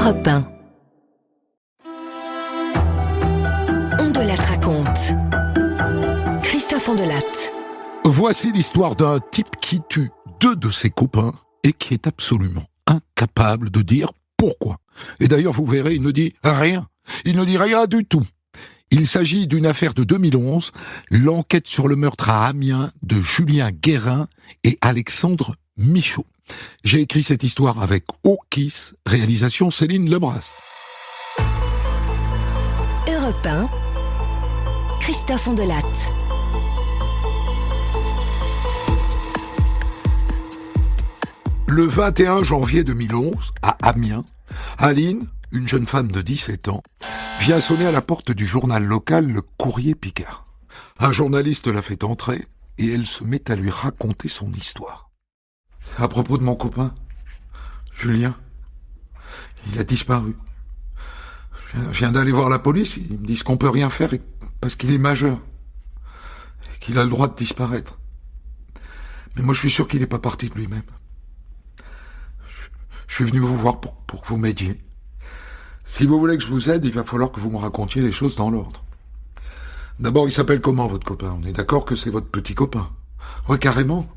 Europe 1. On de la raconte. Christophe Ondelatte. Voici l'histoire d'un type qui tue 2 de ses copains et qui est absolument incapable de dire pourquoi. Et d'ailleurs, vous verrez, il ne dit rien. Il ne dit rien du tout. Il s'agit d'une affaire de 2011, l'enquête sur le meurtre à Amiens de Julien Guérin et Alexandre Michaud. J'ai écrit cette histoire avec Okis, réalisation Céline Lebras. Europe 1. Christophe Ondelatte. Le 21 janvier 2011, à Amiens, Aline, une jeune femme de 17 ans, vient sonner à la porte du journal local Le Courrier Picard. Un journaliste la fait entrer et elle se met à lui raconter son histoire. À propos de mon copain, Julien, il a disparu. Je viens d'aller voir la police, ils me disent qu'on peut rien faire parce qu'il est majeur et qu'il a le droit de disparaître. Mais moi je suis sûr qu'il n'est pas parti de lui-même. Je suis venu vous voir pour que vous m'aidiez. Si vous voulez que je vous aide, il va falloir que vous me racontiez les choses dans l'ordre. D'abord, il s'appelle comment, votre copain? On est d'accord que c'est votre petit copain? Ouais, carrément.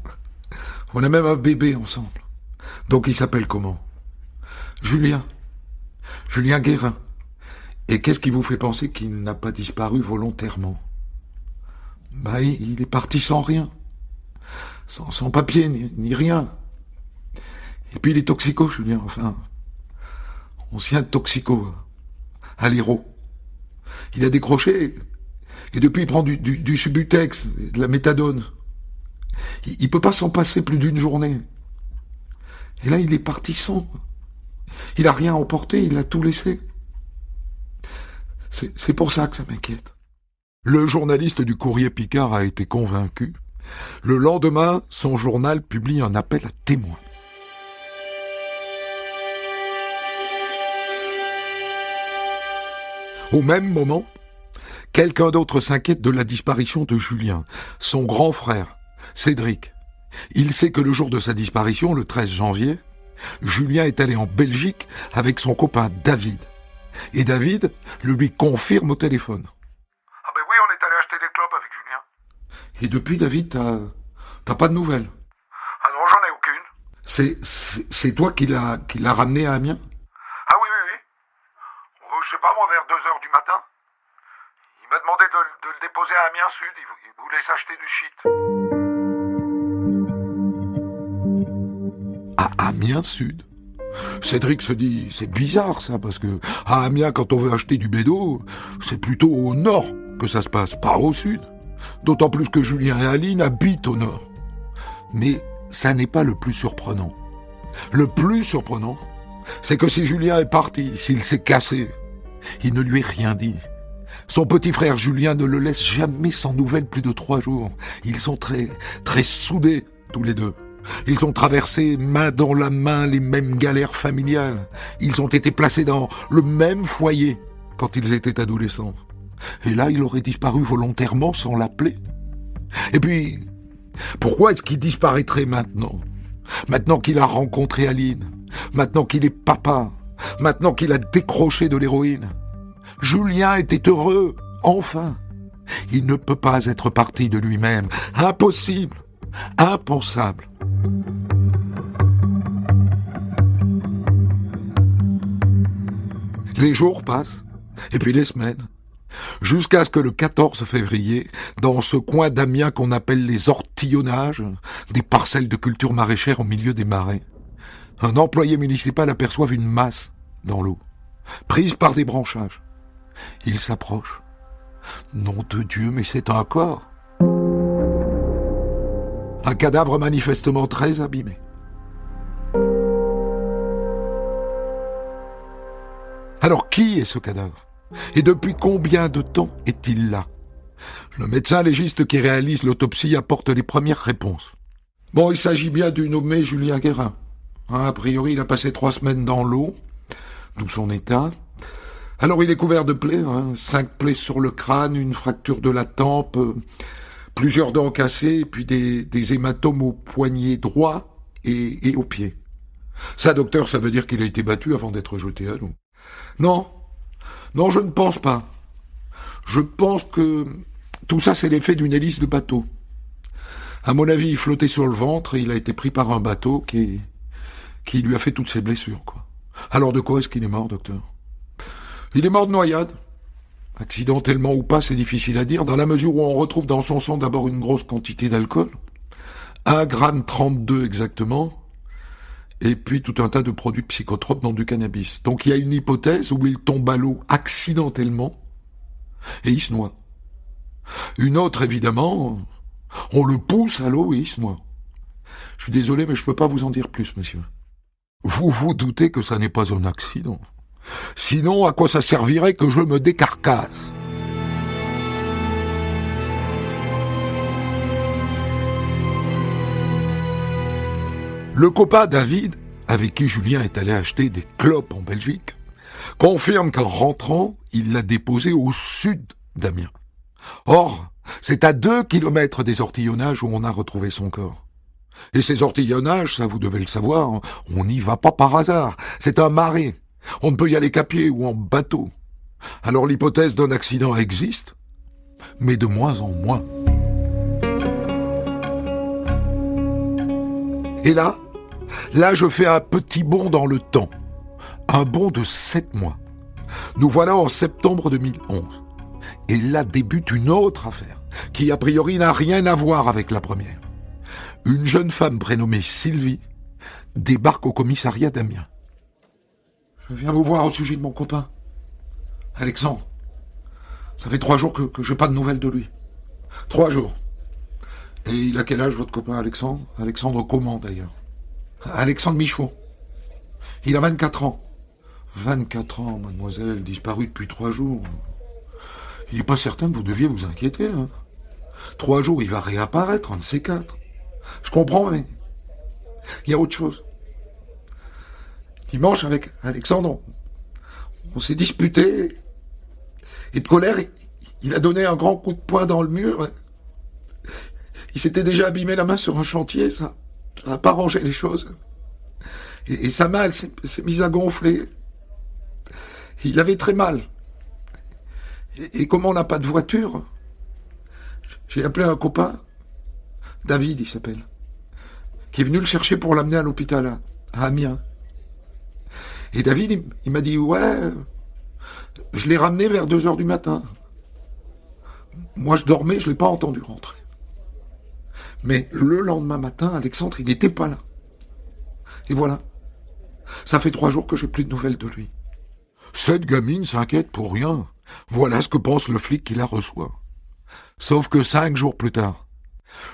On a même un bébé ensemble. Donc, il s'appelle comment? Julien. Julien Guérin. Et qu'est-ce qui vous fait penser qu'il n'a pas disparu volontairement? Bah, il est parti sans rien. Sans papier, ni rien. Et puis, il est toxico, Julien, enfin... ancien toxico, à l'Hérault. Il a décroché, et depuis il prend du Subutex, de la méthadone. Il peut pas s'en passer plus d'une journée. Et là, il est parti sans. Il a rien emporté, il a tout laissé. C'est pour ça que ça m'inquiète. Le journaliste du Courrier Picard a été convaincu. Le lendemain, son journal publie un appel à témoins. Au même moment, quelqu'un d'autre s'inquiète de la disparition de Julien, son grand frère, Cédric. Il sait que le jour de sa disparition, le 13 janvier, Julien est allé en Belgique avec son copain David. Et David le lui confirme au téléphone. Ah ben oui, on est allé acheter des clopes avec Julien. Et depuis, David, t'as pas de nouvelles? Ah non, j'en ai aucune. C'est toi qui l'a ramené à Amiens? Ah oui. Je sais pas, moi, vers 2h du matin. Il m'a demandé de le déposer à Amiens Sud. Il voulait s'acheter du shit. À Amiens Sud? Cédric se dit, c'est bizarre ça, parce que à Amiens, quand on veut acheter du bédo, c'est plutôt au nord que ça se passe, pas au sud. D'autant plus que Julien et Aline habitent au nord. Mais ça n'est pas le plus surprenant. Le plus surprenant, c'est que si Julien est parti, s'il s'est cassé, il ne lui est rien dit. Son petit frère Julien ne le laisse jamais sans nouvelles plus de 3 jours. Ils sont très, très soudés, tous les deux. Ils ont traversé main dans la main les mêmes galères familiales. Ils ont été placés dans le même foyer quand ils étaient adolescents. Et là, il aurait disparu volontairement sans l'appeler. Et puis, pourquoi est-ce qu'il disparaîtrait maintenant? Maintenant qu'il a rencontré Aline, maintenant qu'il est papa, maintenant qu'il a décroché de l'héroïne. Julien était heureux, enfin. Il ne peut pas être parti de lui-même. Impossible, impensable. Les jours passent, et puis les semaines, jusqu'à ce que le 14 février, dans ce coin d'Amiens qu'on appelle les ortillonnages, des parcelles de culture maraîchère au milieu des marais, un employé municipal aperçoive une masse dans l'eau, prise par des branchages. Il s'approche. Nom de Dieu, mais c'est un corps. Un cadavre manifestement très abîmé. Alors qui est ce cadavre? Et depuis combien de temps est-il là? Le médecin légiste qui réalise l'autopsie apporte les premières réponses. Bon, il s'agit bien du nommé Julien Guérin. A priori, il a passé 3 semaines dans l'eau, d'où son état. Alors il est couvert de plaies, 5 plaies sur le crâne, une fracture de la tempe, plusieurs dents cassées, puis des hématomes au poignet droit et au pied. Ça, docteur, ça veut dire qu'il a été battu avant d'être jeté à l'eau. Non, je ne pense pas. Je pense que tout ça, c'est l'effet d'une hélice de bateau. À mon avis, il flottait sur le ventre et il a été pris par un bateau qui lui a fait toutes ses blessures, quoi. Alors de quoi est-ce qu'il est mort, docteur? Il est mort de noyade. Accidentellement ou pas, c'est difficile à dire, dans la mesure où on retrouve dans son sang d'abord une grosse quantité d'alcool, 1,32 g exactement, et puis tout un tas de produits psychotropes dont du cannabis. Donc il y a une hypothèse où il tombe à l'eau accidentellement et il se noie. Une autre, évidemment, on le pousse à l'eau et il se noie. Je suis désolé, mais je peux pas vous en dire plus, monsieur. Vous vous doutez que ça n'est pas un accident. Sinon, à quoi ça servirait que je me décarcasse? Le copain David, avec qui Julien est allé acheter des clopes en Belgique, confirme qu'en rentrant, il l'a déposé au sud d'Amiens. Or, c'est à 2 kilomètres des ortillonnages où on a retrouvé son corps. Et ces ortillonnages, ça vous devez le savoir, on n'y va pas par hasard. C'est un marais. On ne peut y aller qu'à pied ou en bateau. Alors l'hypothèse d'un accident existe, mais de moins en moins. Et là, je fais un petit bond dans le temps. Un bond de 7 mois. Nous voilà en septembre 2011. Et là débute une autre affaire, qui a priori n'a rien à voir avec la première. Une jeune femme prénommée Sylvie débarque au commissariat d'Amiens. Je viens vous voir au sujet de mon copain, Alexandre. Ça fait 3 jours que j'ai pas de nouvelles de lui. 3 jours. Et il a quel âge, votre copain Alexandre? Alexandre comment, d'ailleurs? Alexandre Michaud. Il a 24 ans. 24 ans, mademoiselle, disparu depuis 3 jours. Il n'est pas certain que vous deviez vous inquiéter. 3 jours, il va réapparaître, un de ces 4. Je comprends, mais il y a autre chose. Dimanche, avec Alexandre, on s'est disputé. Et de colère, il a donné un grand coup de poing dans le mur. Il s'était déjà abîmé la main sur un chantier, ça n'a pas rangé les choses. Et sa main, elle s'est mise à gonfler. Il avait très mal. Et comme on n'a pas de voiture, j'ai appelé un copain, David il s'appelle, qui est venu le chercher pour l'amener à l'hôpital à Amiens. Et David, il m'a dit, ouais, je l'ai ramené vers 2h du matin. Moi, je dormais, je ne l'ai pas entendu rentrer. Mais le lendemain matin, Alexandre, il n'était pas là. Et voilà. Ça fait 3 jours que j'ai plus de nouvelles de lui. Cette gamine s'inquiète pour rien. Voilà ce que pense le flic qui la reçoit. Sauf que 5 jours plus tard,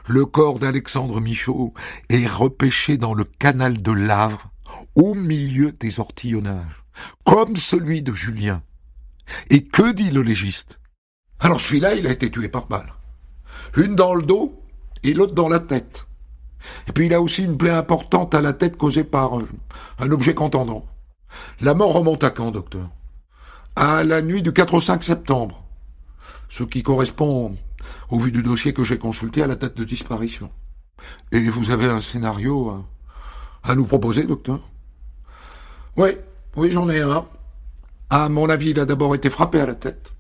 le corps d'Alexandre Michaud est repêché dans le canal de l'Avre, au milieu des ortillonnages, comme celui de Julien. Et que dit le légiste? Alors celui-là, il a été tué par balle. Une dans le dos et l'autre dans la tête. Et puis il a aussi une plaie importante à la tête causée par un objet contendant. La mort remonte à quand, docteur? À la nuit du 4 au 5 septembre. Ce qui correspond, au vu du dossier que j'ai consulté, à la date de disparition. Et vous avez un scénario à nous proposer, docteur? Oui, j'en ai un. À mon avis, il a d'abord été frappé à la tête.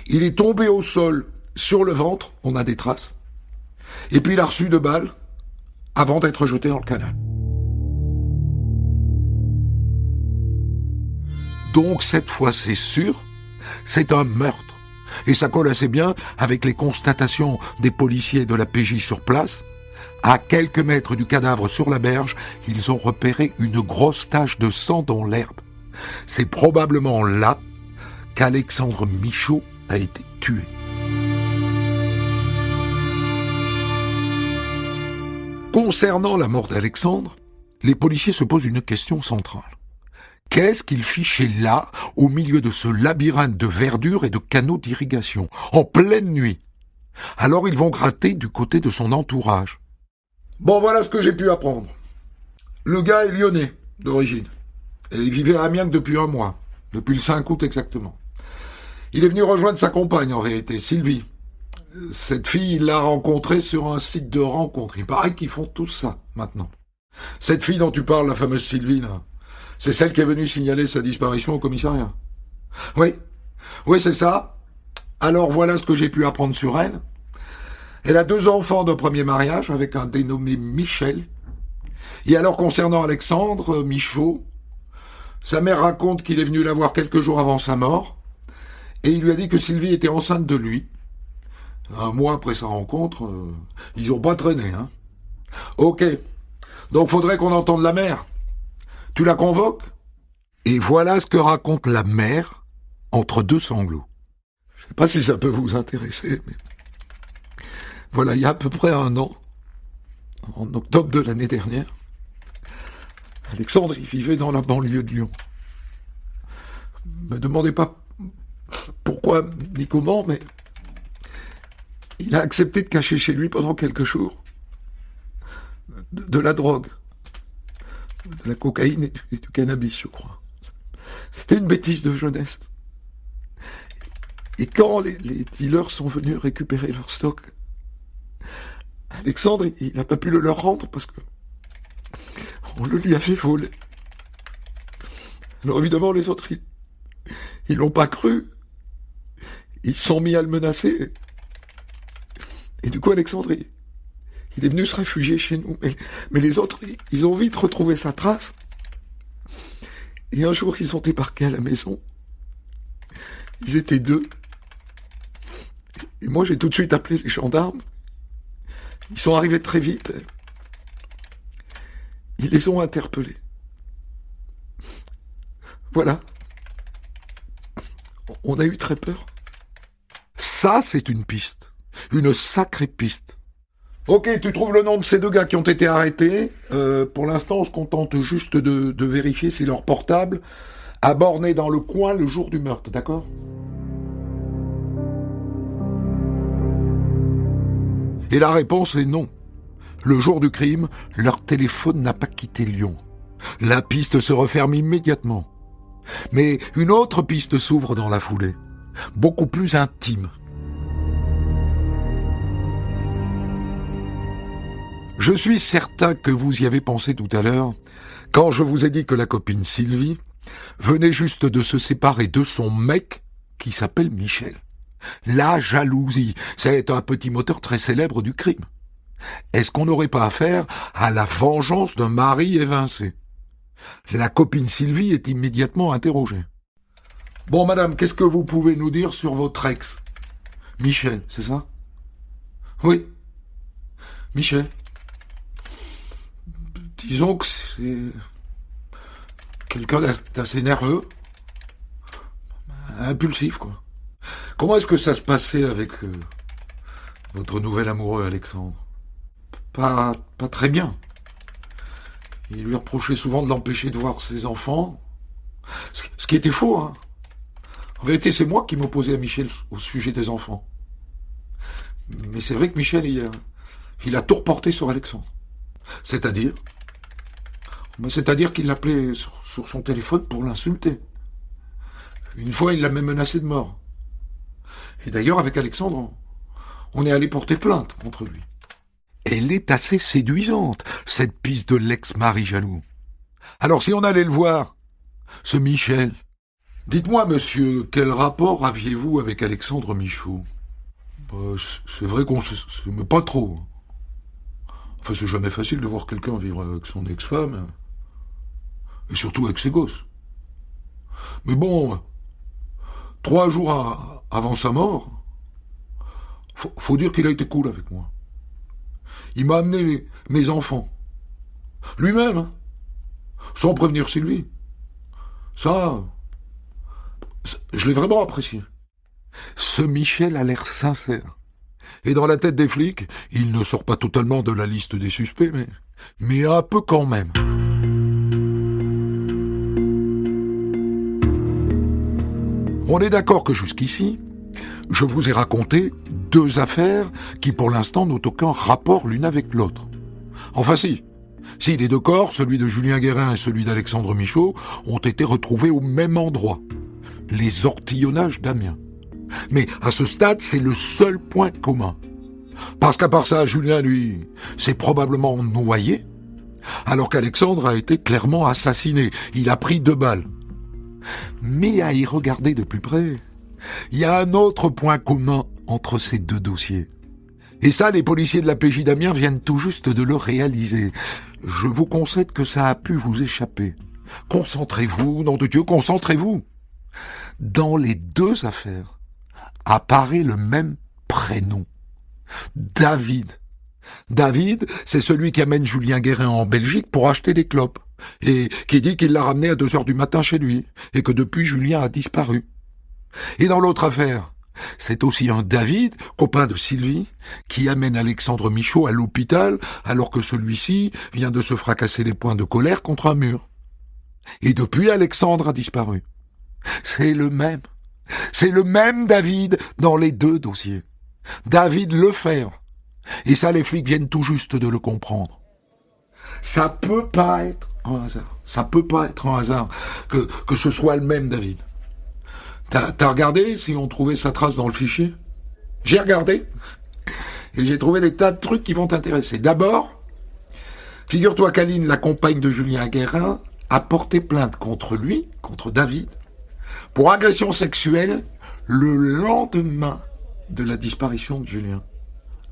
Il est tombé au sol, sur le ventre, on a des traces. Et puis il a reçu 2 balles, avant d'être jeté dans le canal. Donc cette fois, c'est sûr, c'est un meurtre. Et ça colle assez bien avec les constatations des policiers de la PJ sur place. À quelques mètres du cadavre sur la berge, ils ont repéré une grosse tache de sang dans l'herbe. C'est probablement là qu'Alexandre Michaud a été tué. Concernant la mort d'Alexandre, les policiers se posent une question centrale. Qu'est-ce qu'il fichait là, au milieu de ce labyrinthe de verdure et de canaux d'irrigation, en pleine nuit? Alors ils vont gratter du côté de son entourage. Bon, voilà ce que j'ai pu apprendre. Le gars est lyonnais, d'origine. Et il vivait à Amiens depuis 1 mois, depuis le 5 août exactement. Il est venu rejoindre sa compagne, en vérité, Sylvie. Cette fille, il l'a rencontrée sur un site de rencontre. Il paraît qu'ils font tout ça, maintenant. Cette fille dont tu parles, la fameuse Sylvie, là, c'est celle qui est venue signaler sa disparition au commissariat. Oui, oui, c'est ça. Alors voilà ce que j'ai pu apprendre sur elle. Elle a 2 enfants de premier mariage avec un dénommé Michel. Et alors concernant Alexandre Michaud, sa mère raconte qu'il est venu la voir quelques jours avant sa mort et il lui a dit que Sylvie était enceinte de lui. Un mois après sa rencontre, ils n'ont pas traîné, hein. Ok, donc faudrait qu'on entende la mère. Tu la convoques ? Et voilà ce que raconte la mère entre 2 sanglots. Je sais pas si ça peut vous intéresser, mais voilà, il y a à peu près 1 an, en octobre de l'année dernière, Alexandre, il vivait dans la banlieue de Lyon. Me demandez pas pourquoi ni comment, mais il a accepté de cacher chez lui pendant quelques jours de la drogue, de la cocaïne et du cannabis, je crois. C'était une bêtise de jeunesse. Et quand les dealers sont venus récupérer leur stock, Alexandre, il n'a pas pu le leur rendre parce que on le lui avait volé. Alors évidemment, les autres, ils l'ont pas cru. Ils se sont mis à le menacer. Et du coup, Alexandre, il est venu se réfugier chez nous. Mais les autres, ils ont vite retrouvé sa trace. Et un jour, ils ont débarqué à la maison. Ils étaient 2. Et moi, j'ai tout de suite appelé les gendarmes. Ils sont arrivés très vite. Ils les ont interpellés. Voilà. On a eu très peur. Ça, c'est une piste. Une sacrée piste. Ok, tu trouves le nom de ces 2 gars qui ont été arrêtés. Pour l'instant, on se contente juste de vérifier si leur portable a borné dans le coin le jour du meurtre, d'accord ? Et la réponse est non. Le jour du crime, leur téléphone n'a pas quitté Lyon. La piste se referme immédiatement. Mais une autre piste s'ouvre dans la foulée, beaucoup plus intime. Je suis certain que vous y avez pensé tout à l'heure, quand je vous ai dit que la copine Sylvie venait juste de se séparer de son mec qui s'appelle Michel. La jalousie, c'est un petit moteur très célèbre du crime. Est-ce qu'on n'aurait pas affaire à la vengeance d'un mari évincé ? La copine Sylvie est immédiatement interrogée. Bon, madame, qu'est-ce que vous pouvez nous dire sur votre ex ? Michel, c'est ça ? Oui. Michel. Disons que c'est quelqu'un d'assez nerveux, impulsif, quoi. Comment est-ce que ça se passait avec votre nouvel amoureux, Alexandre ? Pas très bien. Il lui reprochait souvent de l'empêcher de voir ses enfants. Ce qui était faux, hein. En vérité, c'est moi qui m'opposais à Michel au sujet des enfants. Mais c'est vrai que Michel, il a tout reporté sur Alexandre. C'est-à-dire qu'il l'appelait sur son téléphone pour l'insulter. Une fois, il l'a même menacé de mort. Et d'ailleurs, avec Alexandre, on est allé porter plainte contre lui. Elle est assez séduisante, cette piste de l'ex-mari jaloux. Alors si on allait le voir, ce Michel, dites-moi, monsieur, quel rapport aviez-vous avec Alexandre Michaud ? C'est vrai qu'on se met pas trop. Enfin, c'est jamais facile de voir quelqu'un vivre avec son ex-femme, et surtout avec ses gosses. Mais bon, 3 jours avant sa mort, faut dire qu'il a été cool avec moi. Il m'a amené mes enfants. Lui-même, hein, sans prévenir Sylvie. Ça, je l'ai vraiment apprécié. Ce Michel a l'air sincère. Et dans la tête des flics, il ne sort pas totalement de la liste des suspects, mais un peu quand même. On est d'accord que jusqu'ici, je vous ai raconté 2 affaires qui pour l'instant n'ont aucun rapport l'une avec l'autre. Enfin si, les 2 corps, celui de Julien Guérin et celui d'Alexandre Michaud, ont été retrouvés au même endroit, les ortillonnages d'Amiens. Mais à ce stade, c'est le seul point commun. Parce qu'à part ça, Julien, lui, s'est probablement noyé, alors qu'Alexandre a été clairement assassiné. Il a pris 2 balles. Mais à y regarder de plus près, il y a un autre point commun entre ces 2 dossiers. Et ça, les policiers de la PJ d'Amiens viennent tout juste de le réaliser. Je vous concède que ça a pu vous échapper. Concentrez-vous, nom de Dieu, concentrez-vous. Dans les 2 affaires apparaît le même prénom. David. David, c'est celui qui amène Julien Guérin en Belgique pour acheter des clopes. Et qui dit qu'il l'a ramené à 2h du matin chez lui. Et que depuis, Julien a disparu. Et dans l'autre affaire, c'est aussi un David, copain de Sylvie, qui amène Alexandre Michaud à l'hôpital alors que celui-ci vient de se fracasser les poings de colère contre un mur. Et depuis, Alexandre a disparu. C'est le même. C'est le même David dans les 2 dossiers. David Lefebvre. Et ça, les flics viennent tout juste de le comprendre. Ça peut pas être un hasard. Ça peut pas être un hasard que ce soit le même David. T'as regardé si on trouvait sa trace dans le fichier? J'ai regardé. Et j'ai trouvé des tas de trucs qui vont t'intéresser. D'abord, figure-toi qu'Aline, la compagne de Julien Guérin, a porté plainte contre lui, contre David, pour agression sexuelle le lendemain de la disparition de Julien.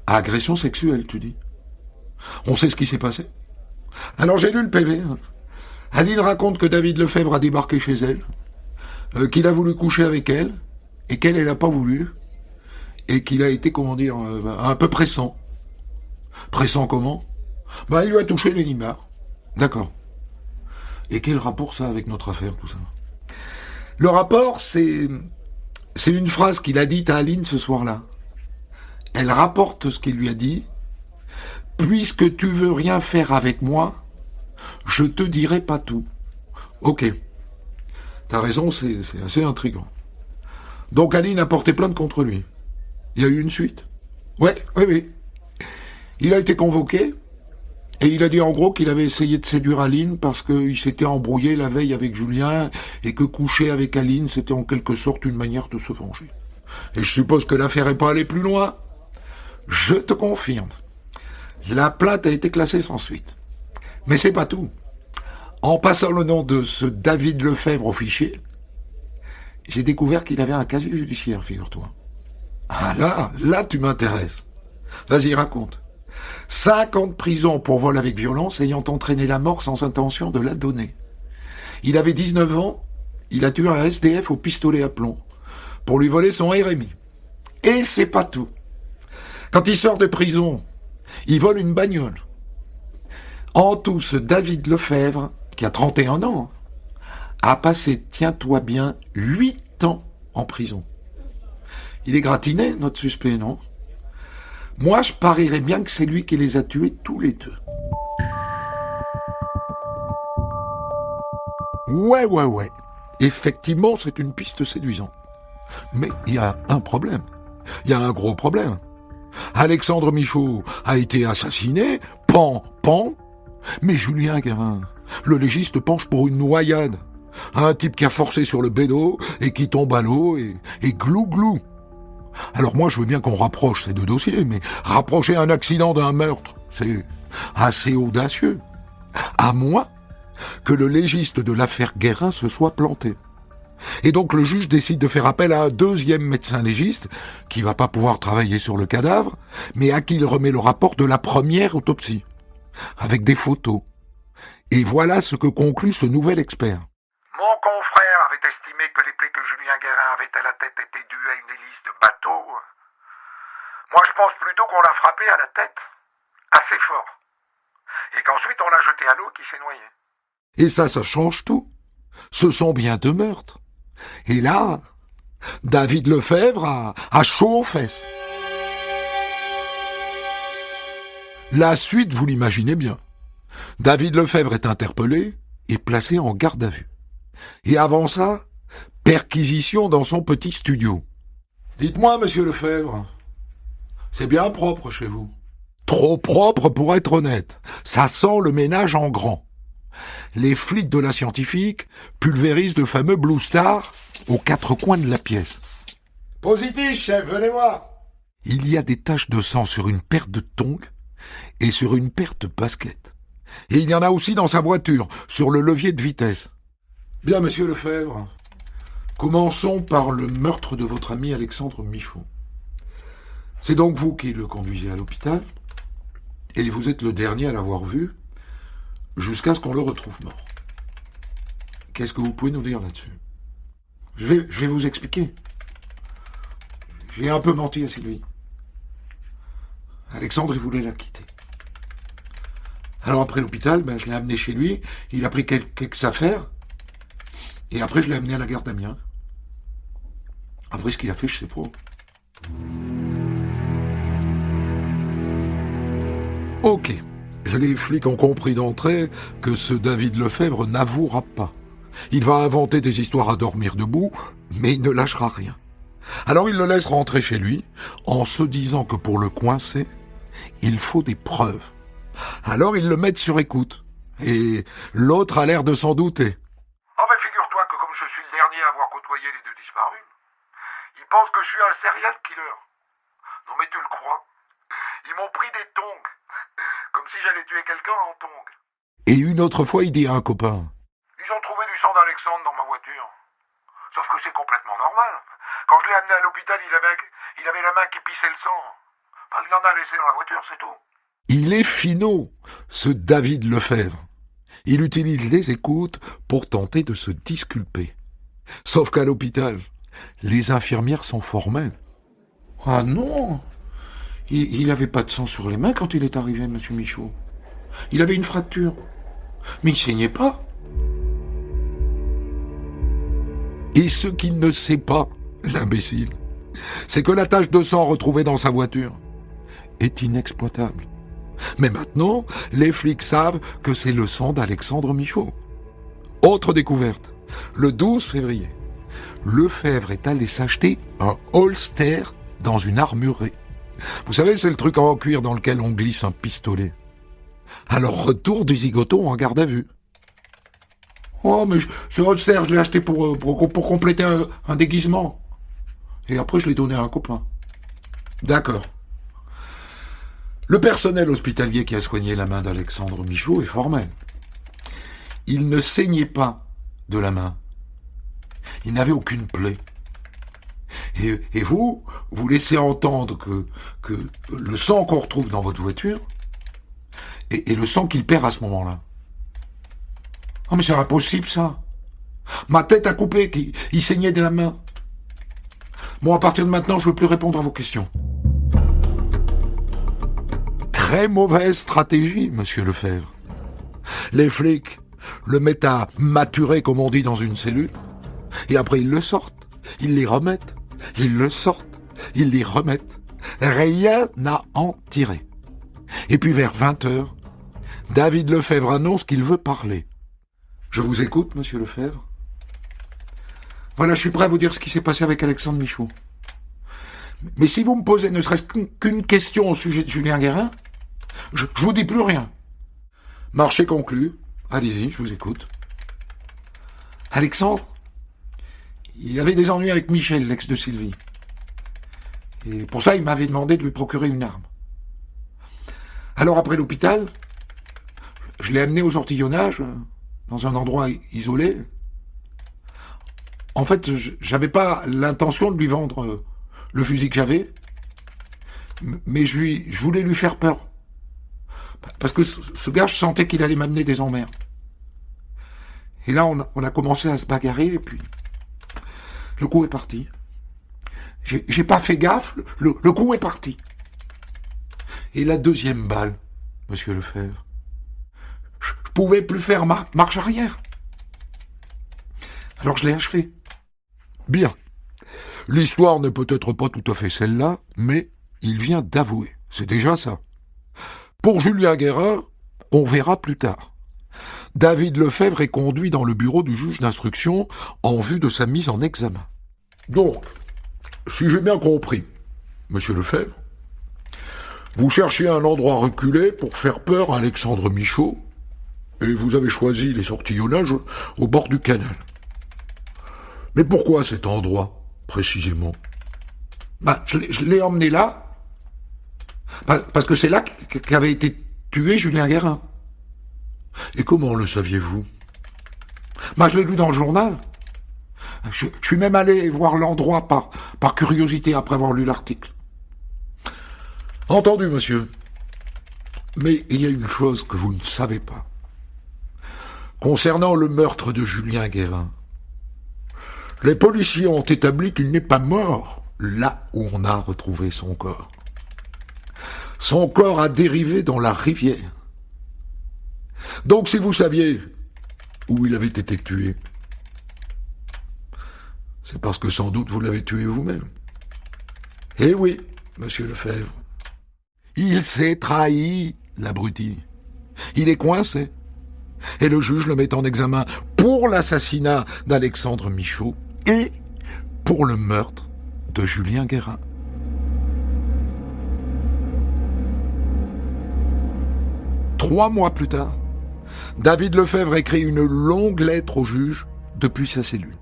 Agression sexuelle, tu dis? On sait ce qui s'est passé? Alors j'ai lu le PV. Aline raconte que David Lefebvre a débarqué chez elle, qu'il a voulu coucher avec elle, et qu'elle n'a pas voulu, et qu'il a été, un peu pressant. Pressant comment? Il lui a touché les nibards. D'accord. Et quel rapport ça avec notre affaire, tout ça? Le rapport, c'est une phrase qu'il a dite à Aline ce soir-là. Elle rapporte ce qu'il lui a dit. « Puisque tu veux rien faire avec moi, je te dirai pas tout. » Ok. T'as raison, c'est assez intriguant. Donc Aline a porté plainte contre lui. Il y a eu une suite. Oui. Il a été convoqué, et il a dit en gros qu'il avait essayé de séduire Aline parce qu'il s'était embrouillé la veille avec Julien, et que coucher avec Aline, c'était en quelque sorte une manière de se venger. Et je suppose que l'affaire n'est pas allée plus loin. Je te confirme. La plainte a été classée sans suite. Mais c'est pas tout. En passant le nom de ce David Lefebvre au fichier, j'ai découvert qu'il avait un casier judiciaire, figure-toi. Ah là tu m'intéresses. Vas-y, raconte. 5 ans de prison pour vol avec violence ayant entraîné la mort sans intention de la donner. Il avait 19 ans, il a tué un SDF au pistolet à plomb pour lui voler son RMI. Et c'est pas tout. Quand il sort de prison, il vole une bagnole. En tout, ce David Lefebvre, qui a 31 ans, a passé, tiens-toi bien, 8 ans en prison. Il est gratiné, notre suspect, non? Moi, je parierais bien que c'est lui qui les a tués tous les 2. Ouais. Effectivement, c'est une piste séduisante. Mais il y a un problème. Il y a un gros problème. Alexandre Michaud a été assassiné, pan, mais Julien Guérin, le légiste penche pour une noyade. Un type qui a forcé sur le bédo et qui tombe à l'eau et glou. Alors moi je veux bien qu'on rapproche ces 2 dossiers, mais rapprocher un accident d'un meurtre, c'est assez audacieux. À moins que le légiste de l'affaire Guérin se soit planté. Et donc le juge décide de faire appel à un 2e médecin légiste qui va pas pouvoir travailler sur le cadavre, mais à qui il remet le rapport de la première autopsie, avec des photos. Et voilà ce que conclut ce nouvel expert. Mon confrère avait estimé que les plaies que Julien Guérin avait à la tête étaient dues à une hélice de bateau. Moi je pense plutôt qu'on l'a frappé à la tête, assez fort. Et qu'ensuite on l'a jeté à l'eau qui s'est noyé. Et ça change tout. Ce sont bien 2 meurtres. Et là, David Lefebvre a chaud aux fesses. La suite, vous l'imaginez bien. David Lefebvre est interpellé et placé en garde à vue. Et avant ça, perquisition dans son petit studio. Dites-moi, monsieur Lefebvre, c'est bien propre chez vous. Trop propre pour être honnête. Ça sent le ménage en grand. Les flics de la scientifique pulvérisent le fameux Blue Star aux 4 coins de la pièce. Positif, chef, venez voir. Il y a des taches de sang sur une paire de tongs et sur une paire de baskets. Et il y en a aussi dans sa voiture, sur le levier de vitesse. Bien, monsieur Lefebvre, commençons par le meurtre de votre ami Alexandre Michaud. C'est donc vous qui le conduisez à l'hôpital, et vous êtes le dernier à l'avoir vu, jusqu'à ce qu'on le retrouve mort. Qu'est-ce que vous pouvez nous dire là-dessus ? Je vais vous expliquer. J'ai un peu menti à Sylvie. Alexandre, il voulait la quitter. Alors après l'hôpital, je l'ai amené chez lui, il a pris quelques affaires, et après je l'ai amené à la gare d'Amiens. Après ce qu'il a fait, je sais pas. Ok, les flics ont compris d'entrée que ce David Lefebvre n'avouera pas. Il va inventer des histoires à dormir debout, mais il ne lâchera rien. Alors il le laisse rentrer chez lui, en se disant que pour le coincer, il faut des preuves. Alors ils le mettent sur écoute, et l'autre a l'air de s'en douter. Oh ben figure-toi que comme je suis le dernier à avoir côtoyé les deux disparus, ils pensent que je suis un serial killer. Non mais tu le crois? Ils m'ont pris des tongs, comme si j'allais tuer quelqu'un en tongs. Et une autre fois, il dit à un copain: Ils ont trouvé du sang d'Alexandre dans ma voiture. Sauf que c'est complètement normal. Quand je l'ai amené à l'hôpital, il avait la main qui pissait le sang. Enfin, il en a laissé dans la voiture, c'est tout. Il est finaud, ce David Lefebvre. Il utilise les écoutes pour tenter de se disculper. Sauf qu'à l'hôpital, les infirmières sont formelles. Ah non, il n'avait pas de sang sur les mains quand il est arrivé, monsieur Michaud. Il avait une fracture. Mais il saignait pas. Et ce qu'il ne sait pas, l'imbécile, c'est que la tache de sang retrouvée dans sa voiture est inexploitable. Mais maintenant, les flics savent que c'est le sang d'Alexandre Michaud. Autre découverte, le 12 février, Lefebvre est allé s'acheter un holster dans une armurerie. Vous savez, c'est le truc en cuir dans lequel on glisse un pistolet. Alors retour du zigoto en garde à vue. Oh, mais ce holster, je l'ai acheté pour compléter un déguisement. Et après, je l'ai donné à un copain. D'accord. Le personnel hospitalier qui a soigné la main d'Alexandre Michaud est formel. Il ne saignait pas de la main. Il n'avait aucune plaie. Et vous laissez entendre que le sang qu'on retrouve dans votre voiture est le sang qu'il perd à ce moment-là. Oh mais c'est impossible ça. Ma tête a coupé, il saignait de la main. Bon, à partir de maintenant, je ne veux plus répondre à vos questions. Très mauvaise stratégie, monsieur Lefebvre. Les flics le mettent à maturer, comme on dit, dans une cellule, et après ils le sortent, ils les remettent, ils le sortent, ils les remettent. Rien à en tirer. Et puis vers 20h, David Lefebvre annonce qu'il veut parler. Je vous écoute, monsieur Lefebvre. Voilà, je suis prêt à vous dire ce qui s'est passé avec Alexandre Michaud. Mais si vous me posez ne serait-ce qu'une question au sujet de Julien Guérin, je vous dis plus rien. Marché conclu. Allez-y, je vous écoute. Alexandre, il avait des ennuis avec Michel, l'ex de Sylvie. Et pour ça, il m'avait demandé de lui procurer une arme. Alors après l'hôpital, je l'ai amené aux ortillonnages, dans un endroit isolé. En fait, j'avais pas l'intention de lui vendre le fusil que j'avais, mais je voulais lui faire peur. Parce que ce gars, je sentais qu'il allait m'amener des emmerdes. Et là, on a commencé à se bagarrer, et puis le coup est parti. J'ai pas fait gaffe, le coup est parti. Et la deuxième balle, monsieur Lefebvre, je pouvais plus faire marche arrière. Alors je l'ai achevé. Bien. L'histoire n'est peut-être pas tout à fait celle-là, mais il vient d'avouer. C'est déjà ça. Pour Julien Guérin, on verra plus tard. David Lefebvre est conduit dans le bureau du juge d'instruction en vue de sa mise en examen. Donc, si j'ai bien compris, monsieur Lefebvre, vous cherchiez un endroit reculé pour faire peur à Alexandre Michaud, et vous avez choisi les ortillonnages au bord du canal. Mais pourquoi cet endroit, précisément ? Je l'ai emmené là, parce que c'est là qu'avait été tué Julien Guérin. Et comment le saviez-vous? Je l'ai lu dans le journal. Je suis même allé voir l'endroit par curiosité après avoir lu l'article. Entendu, monsieur. Mais il y a une chose que vous ne savez pas. Concernant le meurtre de Julien Guérin, les policiers ont établi qu'il n'est pas mort là où on a retrouvé son corps. Son corps a dérivé dans la rivière. Donc si vous saviez où il avait été tué, c'est parce que sans doute vous l'avez tué vous-même. Eh oui, monsieur Lefebvre. Il s'est trahi, l'abruti. Il est coincé. Et le juge le met en examen pour l'assassinat d'Alexandre Michaud et pour le meurtre de Julien Guérin. Trois mois plus tard, David Lefebvre écrit une longue lettre au juge depuis sa cellule.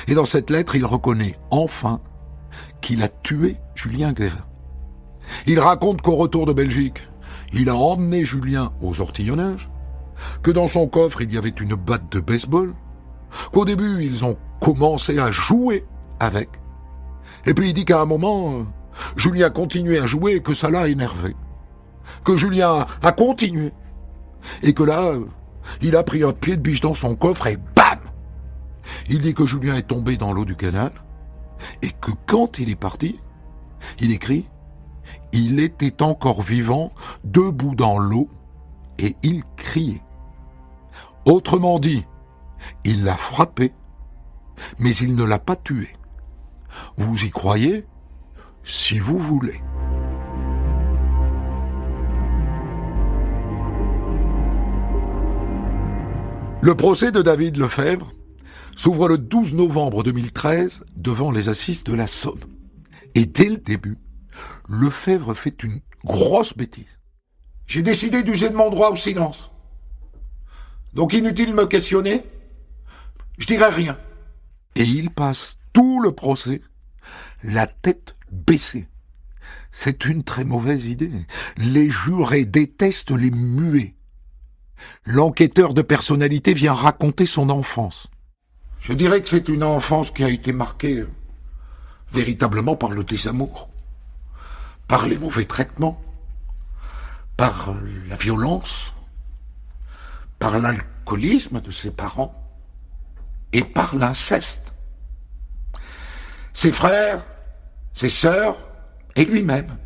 Et dans cette lettre, il reconnaît enfin qu'il a tué Julien Guérin. Il raconte qu'au retour de Belgique, il a emmené Julien aux ortillonnages, que dans son coffre, il y avait une batte de baseball, qu'au début, ils ont commencé à jouer avec. Et puis il dit qu'à un moment, Julien continuait à jouer et que ça l'a énervé. Que Julien a continué. Et que là, il a pris un pied de biche dans son coffre et bam! Il dit que Julien est tombé dans l'eau du canal et que quand il est parti, il écrit « Il était encore vivant, debout dans l'eau et il criait. » Autrement dit, il l'a frappé, mais il ne l'a pas tué. Vous y croyez, si vous voulez. Le procès de David Lefebvre s'ouvre le 12 novembre 2013 devant les assises de la Somme. Et dès le début, Lefebvre fait une grosse bêtise. J'ai décidé d'user de mon droit au silence. Donc inutile de me questionner, je dirai rien. Et il passe tout le procès la tête baissée. C'est une très mauvaise idée. Les jurés détestent les muets. L'enquêteur de personnalité vient raconter son enfance. Je dirais que c'est une enfance qui a été marquée véritablement par le désamour, par les mauvais traitements, par la violence, par l'alcoolisme de ses parents et par l'inceste. Ses frères, ses sœurs et lui-même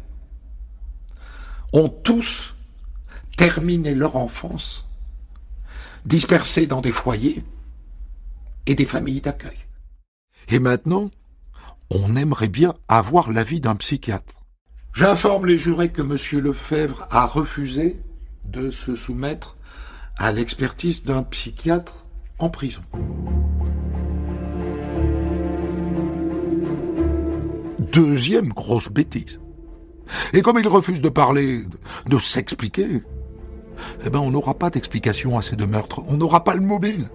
ont tous terminé leur enfance dispersés dans des foyers et des familles d'accueil. Et maintenant, on aimerait bien avoir l'avis d'un psychiatre. J'informe les jurés que M. Lefebvre a refusé de se soumettre à l'expertise d'un psychiatre en prison. Deuxième grosse bêtise. Et comme il refuse de parler, de s'expliquer, on n'aura pas d'explication à ces deux meurtres. On n'aura pas le mobile.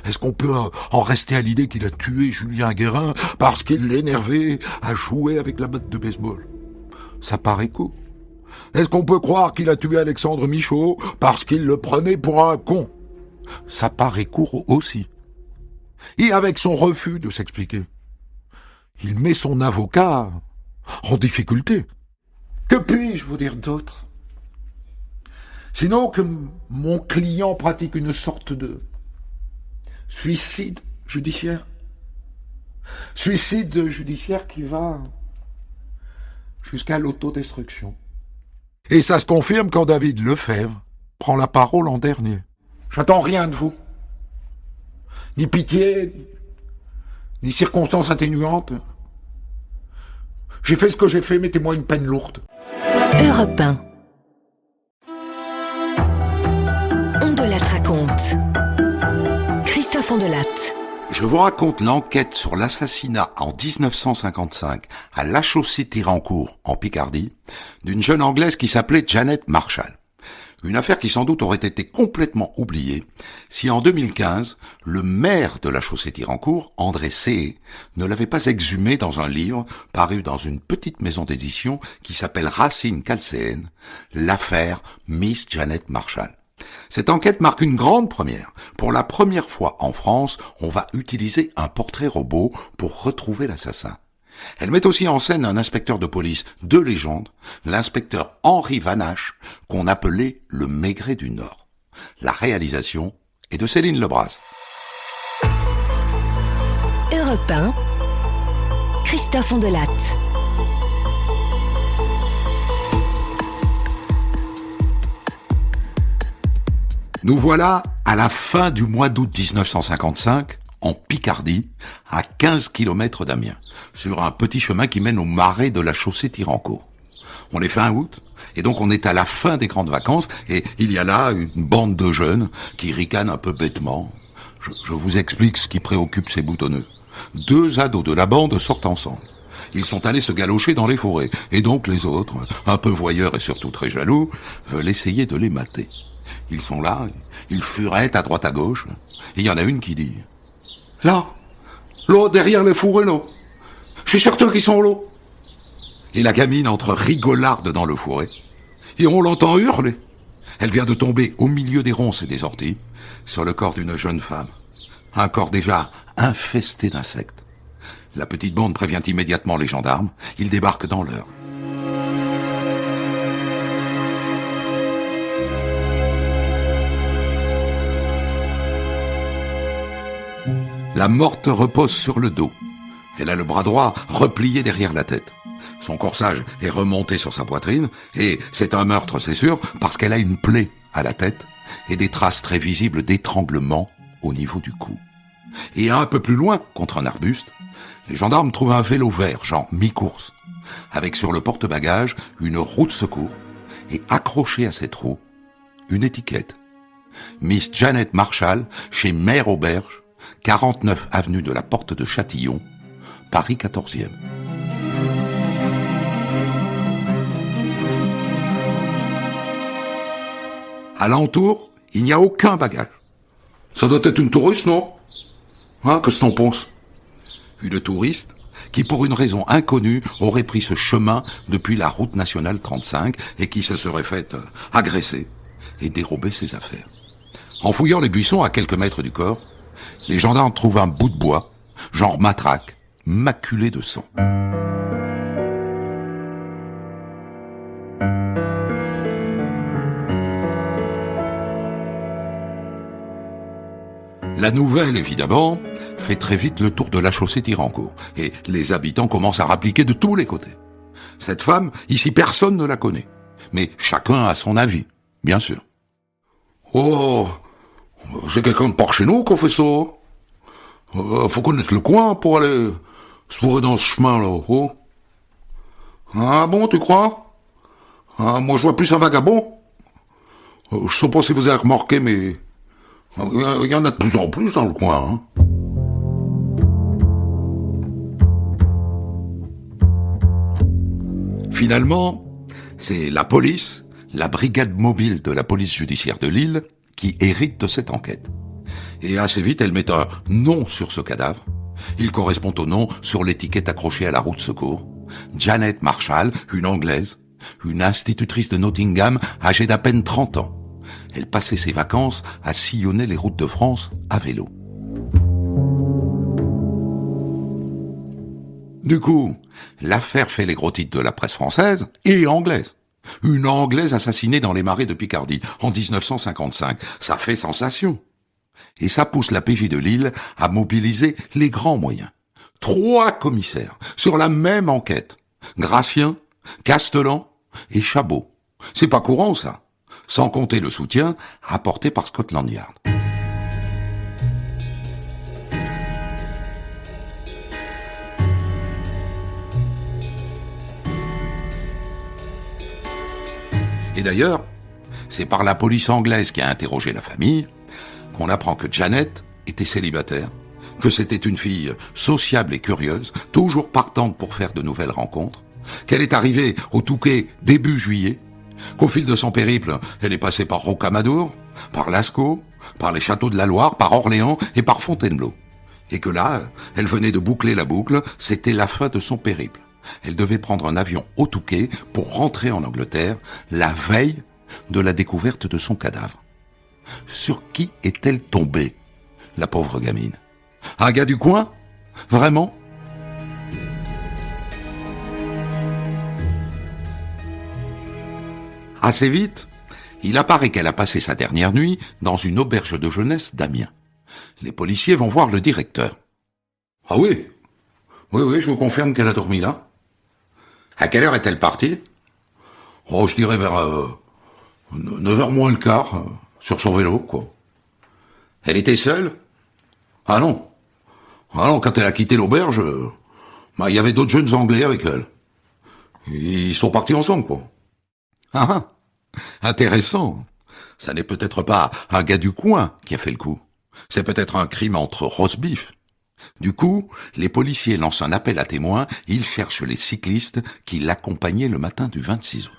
Est-ce qu'on peut en rester à l'idée qu'il a tué Julien Guérin parce qu'il l'énervait à jouer avec la batte de baseball? Ça paraît court. Est-ce qu'on peut croire qu'il a tué Alexandre Michaud parce qu'il le prenait pour un con? Ça paraît court aussi. Et avec son refus de s'expliquer, il met son avocat en difficulté. Que puis-je vous dire d'autre? Sinon que mon client pratique une sorte de suicide judiciaire. Suicide judiciaire qui va jusqu'à l'autodestruction. Et ça se confirme quand David Lefebvre prend la parole en dernier. J'attends rien de vous. Ni pitié, ni circonstances atténuantes. J'ai fait ce que j'ai fait, mettez-moi une peine lourde. Europe 1. On de la raconte. Christophe Ondelatte. Je vous raconte l'enquête sur l'assassinat en 1955 à La Chaussée-Thirancourt, en Picardie, d'une jeune Anglaise qui s'appelait Janet Marshall. Une affaire qui sans doute aurait été complètement oubliée si en 2015, le maire de La Chaussée-Thirancourt, André Céé, ne l'avait pas exhumée dans un livre paru dans une petite maison d'édition qui s'appelle Racine Calcéenne, l'affaire Miss Janet Marshall. Cette enquête marque une grande première. Pour la première fois en France, on va utiliser un portrait robot pour retrouver l'assassin. Elle met aussi en scène un inspecteur de police de légende, l'inspecteur Henri Vanache, qu'on appelait le Maigret du Nord. La réalisation est de Céline Lebras. Europe 1, Christophe Ondelatte. Nous voilà à la fin du mois d'août 1955, en Picardie, à 15 km d'Amiens, sur un petit chemin qui mène au marais de la chaussée Tirancourt. On est fin août, et donc on est à la fin des grandes vacances, et il y a là une bande de jeunes qui ricanent un peu bêtement. Je vous explique ce qui préoccupe ces boutonneux. 2 ados de la bande sortent ensemble. Ils sont allés se galocher dans les forêts, et donc les autres, un peu voyeurs et surtout très jaloux, veulent essayer de les mater. Ils sont là, ils furettent à droite à gauche, et il y en a une qui dit « Là, derrière les fourrés, là, je suis certain qu'ils sont là. » Et la gamine entre rigolarde dans le fourré, et on l'entend hurler. Elle vient de tomber au milieu des ronces et des orties, sur le corps d'une jeune femme, un corps déjà infesté d'insectes. La petite bande prévient immédiatement les gendarmes, ils débarquent dans l'heure. La morte repose sur le dos. Elle a le bras droit replié derrière la tête. Son corsage est remonté sur sa poitrine, et c'est un meurtre, c'est sûr, parce qu'elle a une plaie à la tête et des traces très visibles d'étranglement au niveau du cou. Et un peu plus loin, contre un arbuste, les gendarmes trouvent un vélo vert, genre mi-course, avec sur le porte-bagages une roue de secours, et accrochée à cette roue, une étiquette. Miss Janet Marshall, chez Mère Auberge, 49 avenue de la Porte de Châtillon, Paris 14e. À l'entour, il n'y a aucun bagage. Ça doit être une touriste, non? Hein, qu'est-ce que t'en penses? Une touriste qui, pour une raison inconnue, aurait pris ce chemin depuis la route nationale 35 et qui se serait faite agresser et dérober ses affaires. En fouillant les buissons à quelques mètres du corps, les gendarmes trouvent un bout de bois, genre matraque, maculé de sang. La nouvelle, évidemment, fait très vite le tour de la chaussée Tirancourt, et les habitants commencent à rappliquer de tous les côtés. Cette femme, ici personne ne la connaît, mais chacun a son avis, bien sûr. Oh, c'est quelqu'un de par chez nous qu'on fait ça. Faut connaître le coin pour aller se fourrer dans ce chemin-là. Oh. Ah bon, tu crois? Ah, moi, je vois plus un vagabond. Je sais pas si vous avez remarqué, mais il y en a de plus en plus dans le coin. Hein. Finalement, c'est la police, la brigade mobile de la police judiciaire de Lille, qui hérite de cette enquête. Et assez vite, elle met un nom sur ce cadavre. Il correspond au nom sur l'étiquette accrochée à la roue de secours. Janet Marshall, une Anglaise, une institutrice de Nottingham, âgée d'à peine 30 ans. Elle passait ses vacances à sillonner les routes de France à vélo. Du coup, l'affaire fait les gros titres de la presse française et anglaise. Une Anglaise assassinée dans les marais de Picardie en 1955. Ça fait sensation. Et ça pousse la PJ de Lille à mobiliser les grands moyens. 3 commissaires sur la même enquête. Gratien, Castellan et Chabot. C'est pas courant, ça. Sans compter le soutien apporté par Scotland Yard. Et d'ailleurs, c'est par la police anglaise qui a interrogé la famille qu'on apprend que Janet était célibataire, que c'était une fille sociable et curieuse, toujours partante pour faire de nouvelles rencontres, qu'elle est arrivée au Touquet début juillet, qu'au fil de son périple, elle est passée par Rocamadour, par Lascaux, par les châteaux de la Loire, par Orléans et par Fontainebleau. Et que là, elle venait de boucler la boucle, c'était la fin de son périple. Elle devait prendre un avion au Touquet pour rentrer en Angleterre la veille de la découverte de son cadavre. Sur qui est-elle tombée, la pauvre gamine? Un gars du coin? Vraiment? Assez vite, il apparaît qu'elle a passé sa dernière nuit dans une auberge de jeunesse d'Amiens. Les policiers vont voir le directeur. Ah oui? Oui, je vous confirme qu'elle a dormi là. À quelle heure est-elle partie? Oh, je dirais vers 9h moins le quart, sur son vélo, quoi. Elle était seule? Ah non. Quand elle a quitté l'auberge, il y avait d'autres jeunes Anglais avec elle. Ils sont partis ensemble, quoi. Ah, intéressant. Ça n'est peut-être pas un gars du coin qui a fait le coup. C'est peut-être un crime entre roast-beef. Du coup, les policiers lancent un appel à témoins, ils cherchent les cyclistes qui l'accompagnaient le matin du 26 août.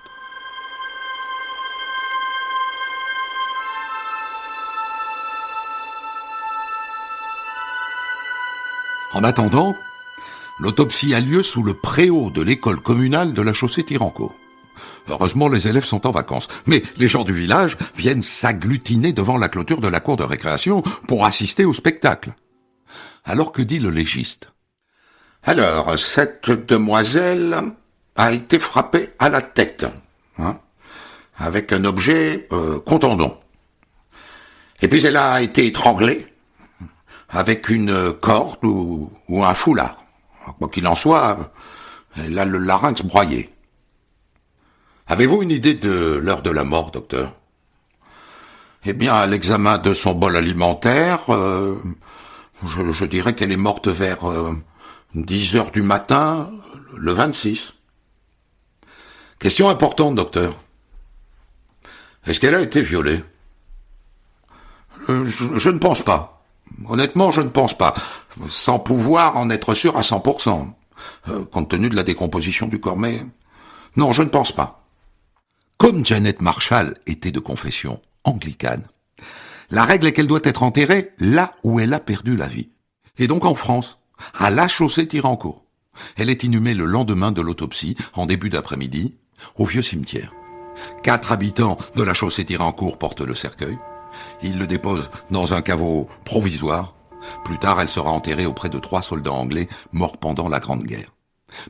En attendant, l'autopsie a lieu sous le préau de l'école communale de la Chaussée-Thirancourt. Heureusement, les élèves sont en vacances, mais les gens du village viennent s'agglutiner devant la clôture de la cour de récréation pour assister au spectacle. Alors que dit le légiste? Alors, cette demoiselle a été frappée à la tête, avec un objet contondant. Et puis elle a été étranglée avec une corde ou un foulard. Quoi qu'il en soit, elle a le larynx broyé. Avez-vous une idée de l'heure de la mort, docteur? Eh bien, à l'examen de son bol alimentaire, je dirais qu'elle est morte vers 10 heures du matin, le 26. Question importante, docteur. Est-ce qu'elle a été violée? Je ne pense pas. Honnêtement, je ne pense pas. Sans pouvoir en être sûr à 100%, compte tenu de la décomposition du corps, mais non, je ne pense pas. Comme Janet Marshall était de confession anglicane, la règle est qu'elle doit être enterrée là où elle a perdu la vie. Et donc en France, à la Chaussée-Thirancourt. Elle est inhumée le lendemain de l'autopsie, en début d'après-midi, au vieux cimetière. 4 habitants de la Chaussée-Thirancourt portent le cercueil. Ils le déposent dans un caveau provisoire. Plus tard, elle sera enterrée auprès de 3 soldats anglais morts pendant la Grande Guerre.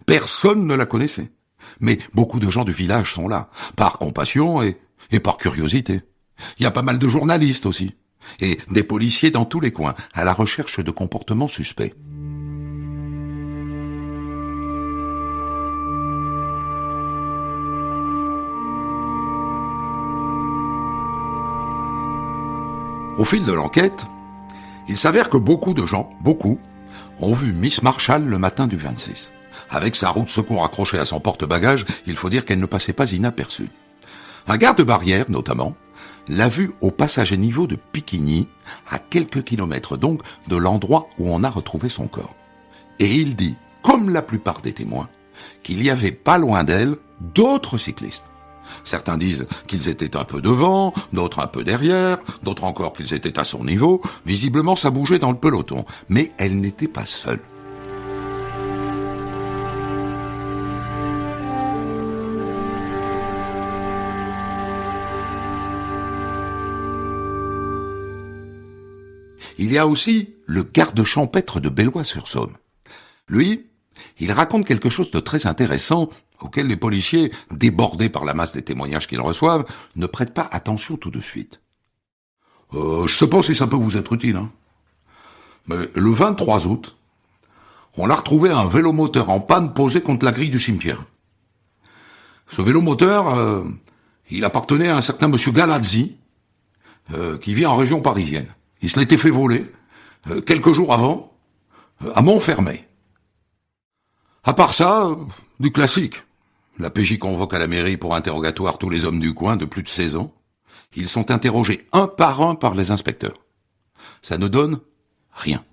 Personne ne la connaissait. Mais beaucoup de gens du village sont là, par compassion et par curiosité. Il y a pas mal de journalistes aussi, et des policiers dans tous les coins, à la recherche de comportements suspects. Au fil de l'enquête, il s'avère que beaucoup de gens, ont vu Miss Marshall le matin du 26. Avec sa roue de secours accrochée à son porte-bagages, il faut dire qu'elle ne passait pas inaperçue. Un garde-barrière, notamment, l'a vue au passage à niveau de Piquigny, à quelques kilomètres donc de l'endroit où on a retrouvé son corps. Et il dit, comme la plupart des témoins, qu'il y avait pas loin d'elle d'autres cyclistes. Certains disent qu'ils étaient un peu devant, d'autres un peu derrière, d'autres encore qu'ils étaient à son niveau. Visiblement, ça bougeait dans le peloton, mais elle n'était pas seule. Il y a aussi le garde champêtre de Bellois-sur-Saône. Lui, il raconte quelque chose de très intéressant auquel les policiers, débordés par la masse des témoignages qu'ils reçoivent, ne prêtent pas attention tout de suite. Je sais pas si ça peut vous être utile, mais le 23 août, on a retrouvé un vélomoteur en panne posé contre la grille du cimetière. Ce vélomoteur, il appartenait à un certain monsieur Galazzi, qui vit en région parisienne. Il se l'était fait voler, quelques jours avant, à Montfermeil. À part ça, du classique. La PJ convoque à la mairie pour interrogatoire tous les hommes du coin de plus de 16 ans. Ils sont interrogés un par les inspecteurs. Ça ne donne rien.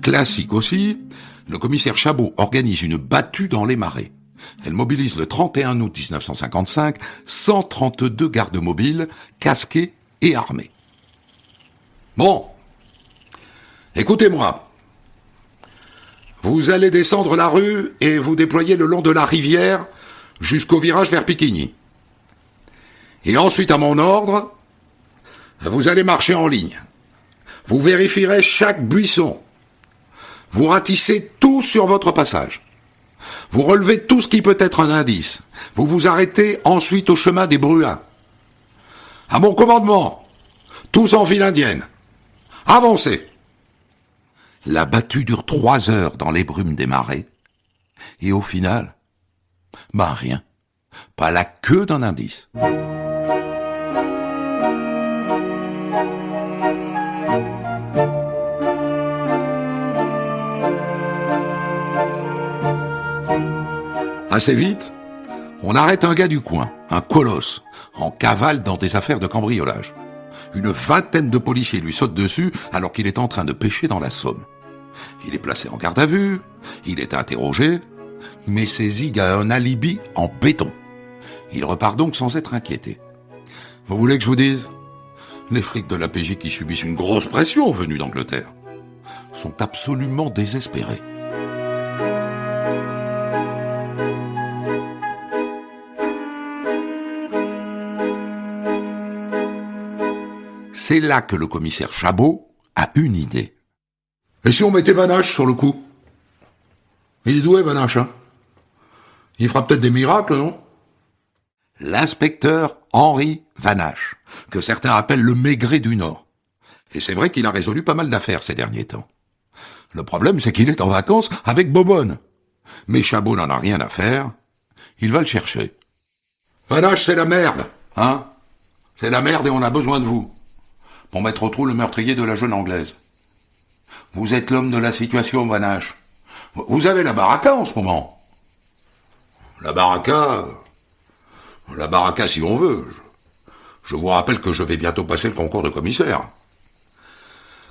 Classique aussi, le commissaire Chabot organise une battue dans les marais. Elle mobilise le 31 août 1955 132 gardes mobiles, casqués et armés. Bon, écoutez-moi. Vous allez descendre la rue et vous déployer le long de la rivière jusqu'au virage vers Piquigny. Et ensuite, à mon ordre, vous allez marcher en ligne. Vous vérifierez chaque buisson. Vous ratissez tout sur votre passage. Vous relevez tout ce qui peut être un indice. Vous vous arrêtez ensuite au chemin des Bruins. À mon commandement, tous en file indienne. Avancez. La battue dure 3 heures dans les brumes des marais. Et au final, rien. Pas la queue d'un indice. Assez vite, on arrête un gars du coin, un colosse, en cavale dans des affaires de cambriolage. Une vingtaine de policiers lui sautent dessus alors qu'il est en train de pêcher dans la Somme. Il est placé en garde à vue, il est interrogé, mais Sézig a un alibi en béton. Il repart donc sans être inquiété. Vous voulez que je vous dise ? Les flics de l'APJ qui subissent une grosse pression venue d'Angleterre sont absolument désespérés. C'est là que le commissaire Chabot a une idée. Et si on mettait Vanache sur le coup ? Il est doué, Vanache, hein ? Il fera peut-être des miracles, non ? L'inspecteur Henri Vanache, que certains appellent le Maigret du Nord. Et c'est vrai qu'il a résolu pas mal d'affaires ces derniers temps. Le problème, c'est qu'il est en vacances avec Bobonne. Mais Chabot n'en a rien à faire. Il va le chercher. Vanache, c'est la merde, hein ? C'est la merde et on a besoin de vous. Pour mettre au trou le meurtrier de la jeune Anglaise. Vous êtes l'homme de la situation, Vanache. Vous avez la baraka en ce moment. La baraka si on veut. Je vous rappelle que je vais bientôt passer le concours de commissaire.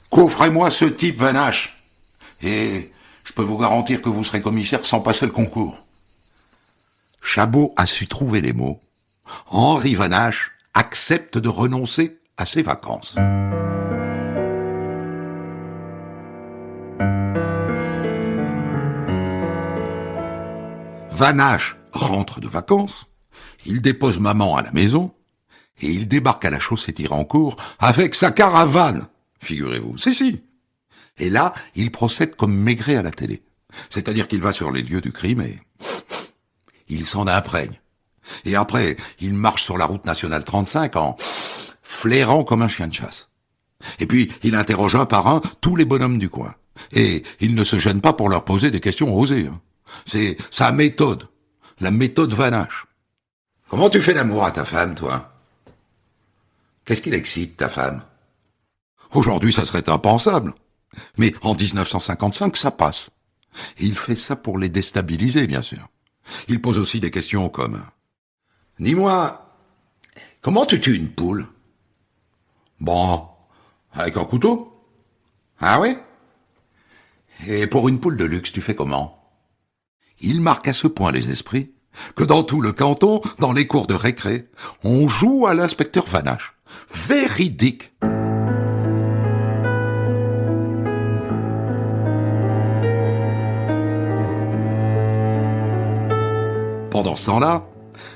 Coffrez-moi ce type, Vanache. Et je peux vous garantir que vous serez commissaire sans passer le concours. Chabot a su trouver les mots. Henri Vanache accepte de renoncer à ses vacances. Vanache rentre de vacances, il dépose maman à la maison, et il débarque à la Chaussée-Tirancourt avec sa caravane, figurez-vous. Si. Et là, il procède comme Maigret à la télé. C'est-à-dire qu'il va sur les lieux du crime et il s'en imprègne. Et après, il marche sur la route nationale 35 en flairant comme un chien de chasse. Et puis, il interroge un par un tous les bonhommes du coin. Et il ne se gêne pas pour leur poser des questions osées. C'est sa méthode, la méthode Vanache. Comment tu fais l'amour à ta femme, toi ? Qu'est-ce qui l'excite, ta femme ? Aujourd'hui, ça serait impensable. Mais en 1955, ça passe. Et il fait ça pour les déstabiliser, bien sûr. Il pose aussi des questions comme « Dis-moi, comment tu tues une poule ?»« Bon, avec un couteau. »« Ah ouais ? Et pour une poule de luxe, tu fais comment ?» Il marque à ce point les esprits que dans tout le canton, dans les cours de récré, on joue à l'inspecteur Vanache. Véridique. Pendant ce temps-là,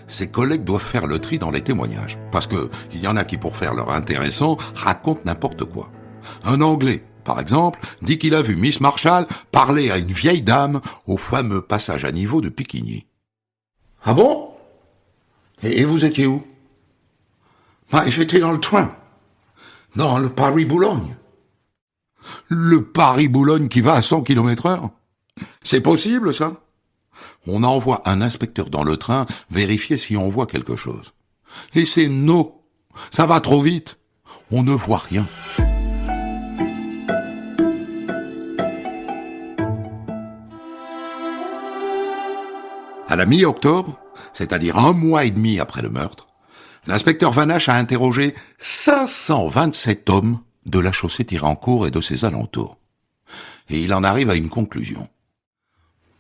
ses collègues doivent faire le tri dans les témoignages, parce que il y en a qui, pour faire leur intéressant, racontent n'importe quoi. Un Anglais, par exemple, dit qu'il a vu Miss Marshall parler à une vieille dame au fameux passage à niveau de Piquigny. Ah bon ? Et vous étiez où ? J'étais dans le train, dans le Paris-Boulogne. Le Paris-Boulogne qui va à 100 km/h ? C'est possible, ça ? On envoie un inspecteur dans le train vérifier si on voit quelque chose. Et c'est no. Ça va trop vite. On ne voit rien. À la mi-octobre, c'est-à-dire 1 mois et demi après le meurtre, l'inspecteur Vanache a interrogé 527 hommes de la Chaussée-Tirancourt et de ses alentours. Et il en arrive à une conclusion.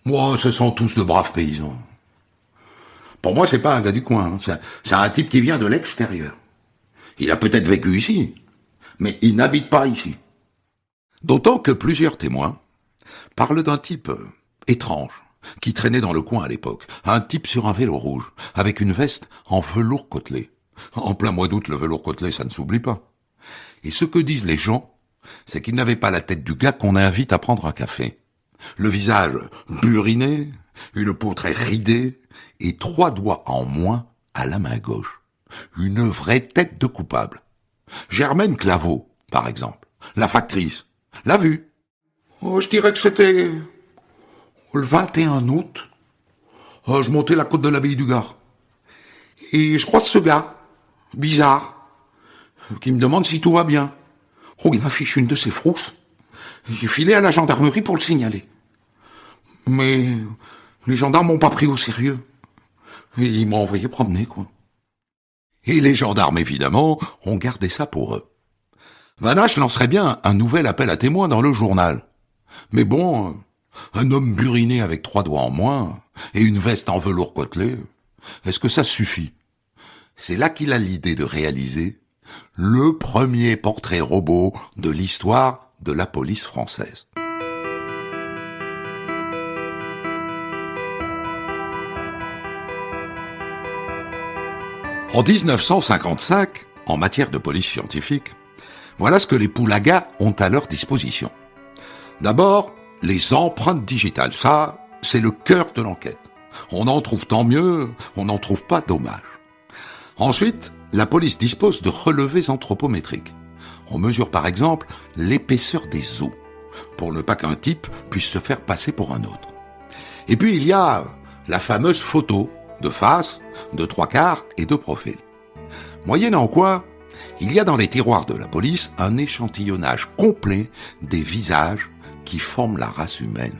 Moi, ce sont tous de braves paysans. Pour moi, c'est pas un gars du coin. C'est un type qui vient de l'extérieur. Il a peut-être vécu ici, mais il n'habite pas ici. D'autant que plusieurs témoins parle d'un type étrange qui traînait dans le coin à l'époque. Un type sur un vélo rouge, avec une veste en velours côtelé. En plein mois d'août, le velours côtelé, ça ne s'oublie pas. Et ce que disent les gens, c'est qu'il n'avait pas la tête du gars qu'on invite à prendre un café. Le visage buriné, une peau très ridée, et 3 doigts en moins à la main gauche. Une vraie tête de coupable. Germaine Claveau, par exemple, la factrice, l'a vu. Oh, je dirais que c'était le 21 août. Je montais la côte de l'abbaye du Gard. Et je croise ce gars, bizarre, qui me demande si tout va bien. Oh, il m'affiche une de ses frousses. J'ai filé à la gendarmerie pour le signaler. Mais les gendarmes m'ont pas pris au sérieux. Et ils m'ont envoyé promener, quoi. Et les gendarmes, évidemment, ont gardé ça pour eux. Vanache lancerait bien un nouvel appel à témoins dans le journal. Mais bon, un homme buriné avec 3 doigts en moins, et une veste en velours côtelé, est-ce que ça suffit? C'est là qu'il a l'idée de réaliser le premier portrait robot de l'histoire de la police française. En 1955, en matière de police scientifique, voilà ce que les Poulaga ont à leur disposition. D'abord, les empreintes digitales. Ça, c'est le cœur de l'enquête. On en trouve tant mieux, on n'en trouve pas dommage. Ensuite, la police dispose de relevés anthropométriques. On mesure par exemple l'épaisseur des os, pour ne pas qu'un type puisse se faire passer pour un autre. Et puis il y a la fameuse photo, de face, de 3/4 et de profil. Moyennant quoi, il y a dans les tiroirs de la police un échantillonnage complet des visages qui forment la race humaine.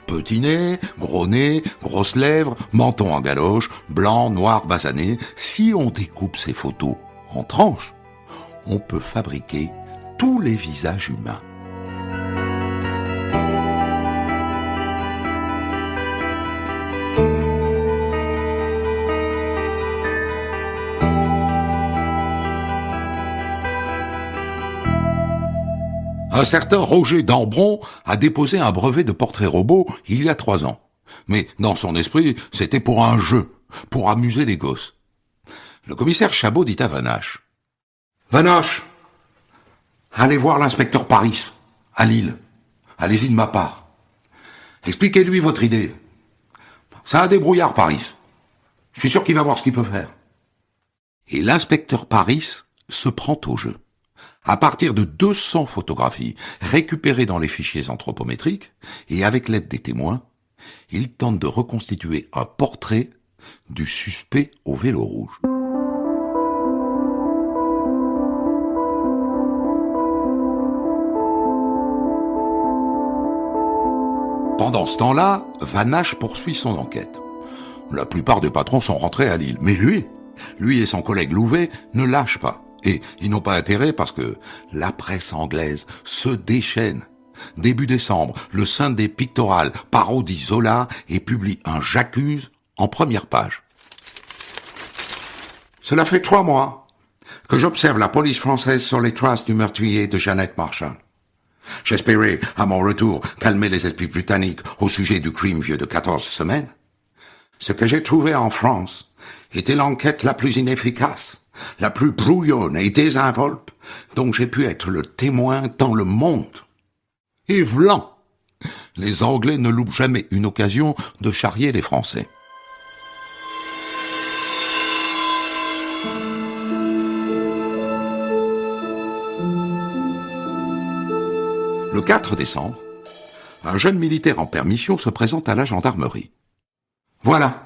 Petit nez, gros nez, grosses lèvres, menton en galoche, blanc, noir, basané. Si on découpe ces photos en tranches, on peut fabriquer tous les visages humains. Un certain Roger Dambron a déposé un brevet de portrait robot il y a 3 ans. Mais dans son esprit, c'était pour un jeu, pour amuser les gosses. Le commissaire Chabot dit à Vanache: « Vanache, allez voir l'inspecteur Paris, à Lille. Allez-y de ma part. Expliquez-lui votre idée. C'est un débrouillard, Paris. Je suis sûr qu'il va voir ce qu'il peut faire. » Et l'inspecteur Paris se prend au jeu. À partir de 200 photographies récupérées dans les fichiers anthropométriques et avec l'aide des témoins, il tente de reconstituer un portrait du suspect au vélo rouge. Pendant ce temps-là, Vanache poursuit son enquête. La plupart des patrons sont rentrés à Lille, mais lui et son collègue Louvet ne lâchent pas. Et ils n'ont pas intérêt parce que la presse anglaise se déchaîne. Début décembre, le Sunday Pictorial parodie Zola et publie un J'accuse en première page. Cela fait 3 mois que j'observe la police française sur les traces du meurtrier de Jeannette Marchal. J'espérais, à mon retour, calmer les esprits britanniques au sujet du crime vieux de 14 semaines. Ce que j'ai trouvé en France était l'enquête la plus inefficace, la plus brouillonne et désinvolte dont j'ai pu être le témoin dans le monde. Et v'lan, les Anglais ne loupent jamais une occasion de charrier les Français. Le 4 décembre, un jeune militaire en permission se présente à la gendarmerie. Voilà,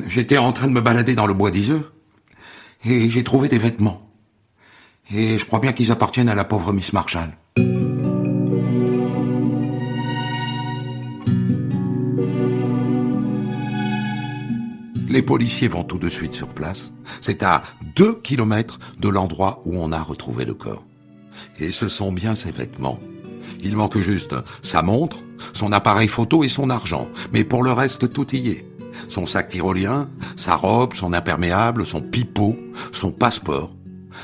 j'étais en train de me balader dans le bois d'Iseux, et j'ai trouvé des vêtements. Et je crois bien qu'ils appartiennent à la pauvre Miss Marshall. Les policiers vont tout de suite sur place. C'est à 2 kilomètres de l'endroit où on a retrouvé le corps. Et ce sont bien ses vêtements. Il manque juste sa montre, son appareil photo et son argent. Mais pour le reste, tout y est. Son sac tyrolien, sa robe, son imperméable, son pipeau, son passeport.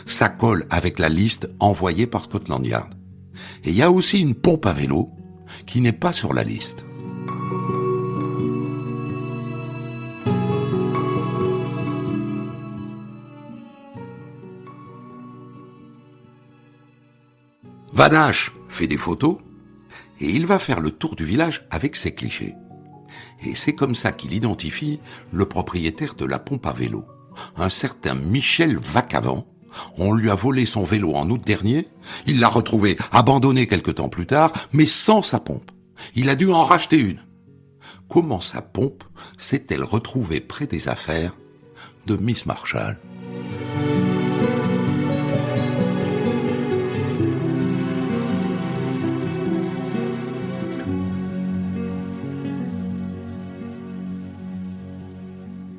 Ça colle avec la liste envoyée par Scotland Yard. Et il y a aussi une pompe à vélo qui n'est pas sur la liste. Vanache fait des photos et il va faire le tour du village avec ses clichés. Et c'est comme ça qu'il identifie le propriétaire de la pompe à vélo, un certain Michel Vacavant. On lui a volé son vélo en août dernier, il l'a retrouvé abandonné quelque temps plus tard, mais sans sa pompe. Il a dû en racheter une. Comment sa pompe s'est-elle retrouvée près des affaires de Miss Marshall ?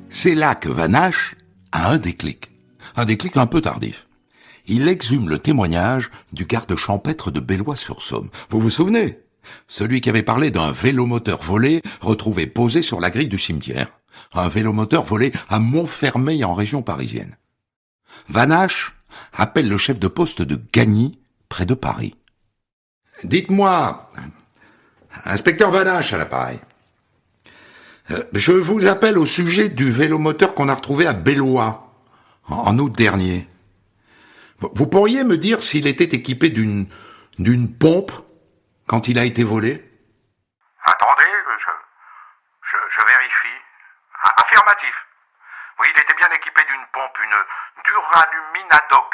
C'est là que Vanache a un déclic un peu tardif. Il exhume le témoignage du garde champêtre de Bellois-sur-Somme. Vous vous souvenez ? Celui qui avait parlé d'un vélomoteur volé retrouvé posé sur la grille du cimetière. Un vélomoteur volé à Montfermeil en région parisienne. Vanache appelle le chef de poste de Gagny, près de Paris. « Dites-moi, inspecteur Vanache à l'appareil. Je vous appelle au sujet du vélomoteur qu'on a retrouvé à Bellois, en août dernier. Vous pourriez me dire s'il était équipé d'une pompe quand il a été volé ? Attendez, je vérifie. Affirmatif. Oui, il était bien équipé d'une pompe, une Duralumin ad hoc.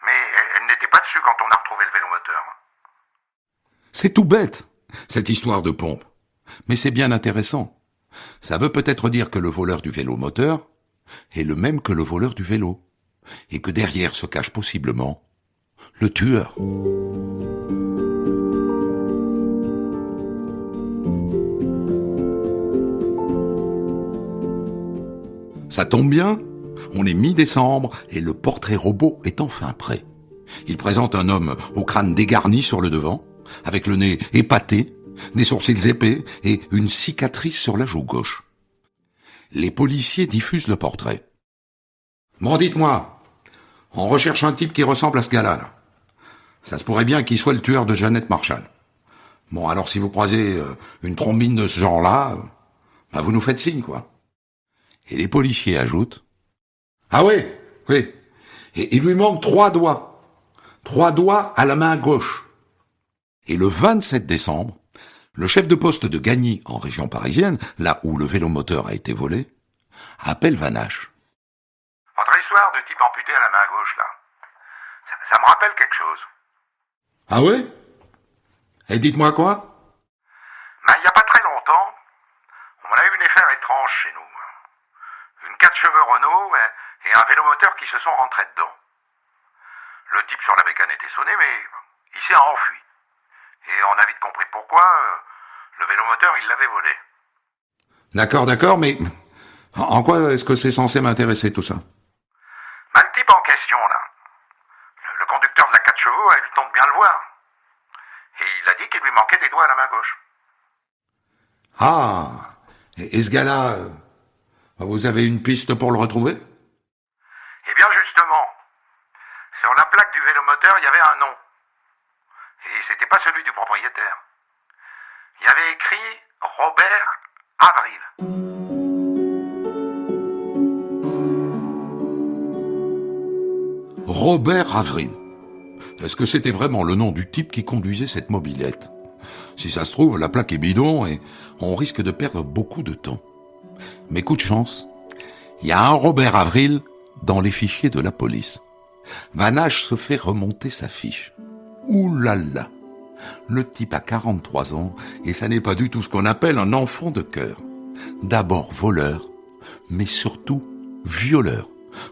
Mais elle n'était pas dessus quand on a retrouvé le vélomoteur. C'est tout bête, cette histoire de pompe. Mais c'est bien intéressant. Ça veut peut-être dire que le voleur du vélomoteur est le même que le voleur du vélo, et que derrière se cache possiblement le tueur. Ça tombe bien, on est mi-décembre et le portrait robot est enfin prêt. Il présente un homme au crâne dégarni sur le devant, avec le nez épaté, des sourcils épais et une cicatrice sur la joue gauche. Les policiers diffusent le portrait. Bon, dites-moi, on recherche un type qui ressemble à ce gars-là, là. Ça se pourrait bien qu'il soit le tueur de Jeannette Marshall. Bon, alors si vous croisez une trombine de ce genre-là, vous nous faites signe, quoi. Et les policiers ajoutent, ah oui, et il lui manque 3 doigts. 3 doigts à la main gauche. Et le 27 décembre, le chef de poste de Gagny, en région parisienne, là où le vélomoteur a été volé, appelle Vanache. Votre histoire de type amputé à la main gauche, là, ça me rappelle quelque chose. Ah ouais ? Et dites-moi quoi ? Il n'y a pas très longtemps, on a eu une affaire étrange chez nous. Une 4 cheveux Renault et un vélomoteur qui se sont rentrés dedans. Le type sur la bécane était sonné, mais il s'est enfui. Et on a vite compris pourquoi. Le vélomoteur, il l'avait volé. D'accord, mais en quoi est-ce que c'est censé m'intéresser tout ça ? Le type en question, là, le conducteur de la 4 chevaux a eu le temps de bien le voir. Et il a dit qu'il lui manquait des doigts à la main gauche. Ah, et ce gars-là, vous avez une piste pour le retrouver ? Eh bien justement, sur la plaque du vélomoteur, il y avait un nom. Et c'était pas celui du propriétaire. Il y avait écrit Robert Avril. Robert Avril. Est-ce que c'était vraiment le nom du type qui conduisait cette mobilette ? Si ça se trouve, la plaque est bidon et on risque de perdre beaucoup de temps. Mais coup de chance, il y a un Robert Avril dans les fichiers de la police. Vanache se fait remonter sa fiche. Ouh là là, le type a 43 ans et ça n'est pas du tout ce qu'on appelle un enfant de cœur. D'abord voleur, mais surtout violeur,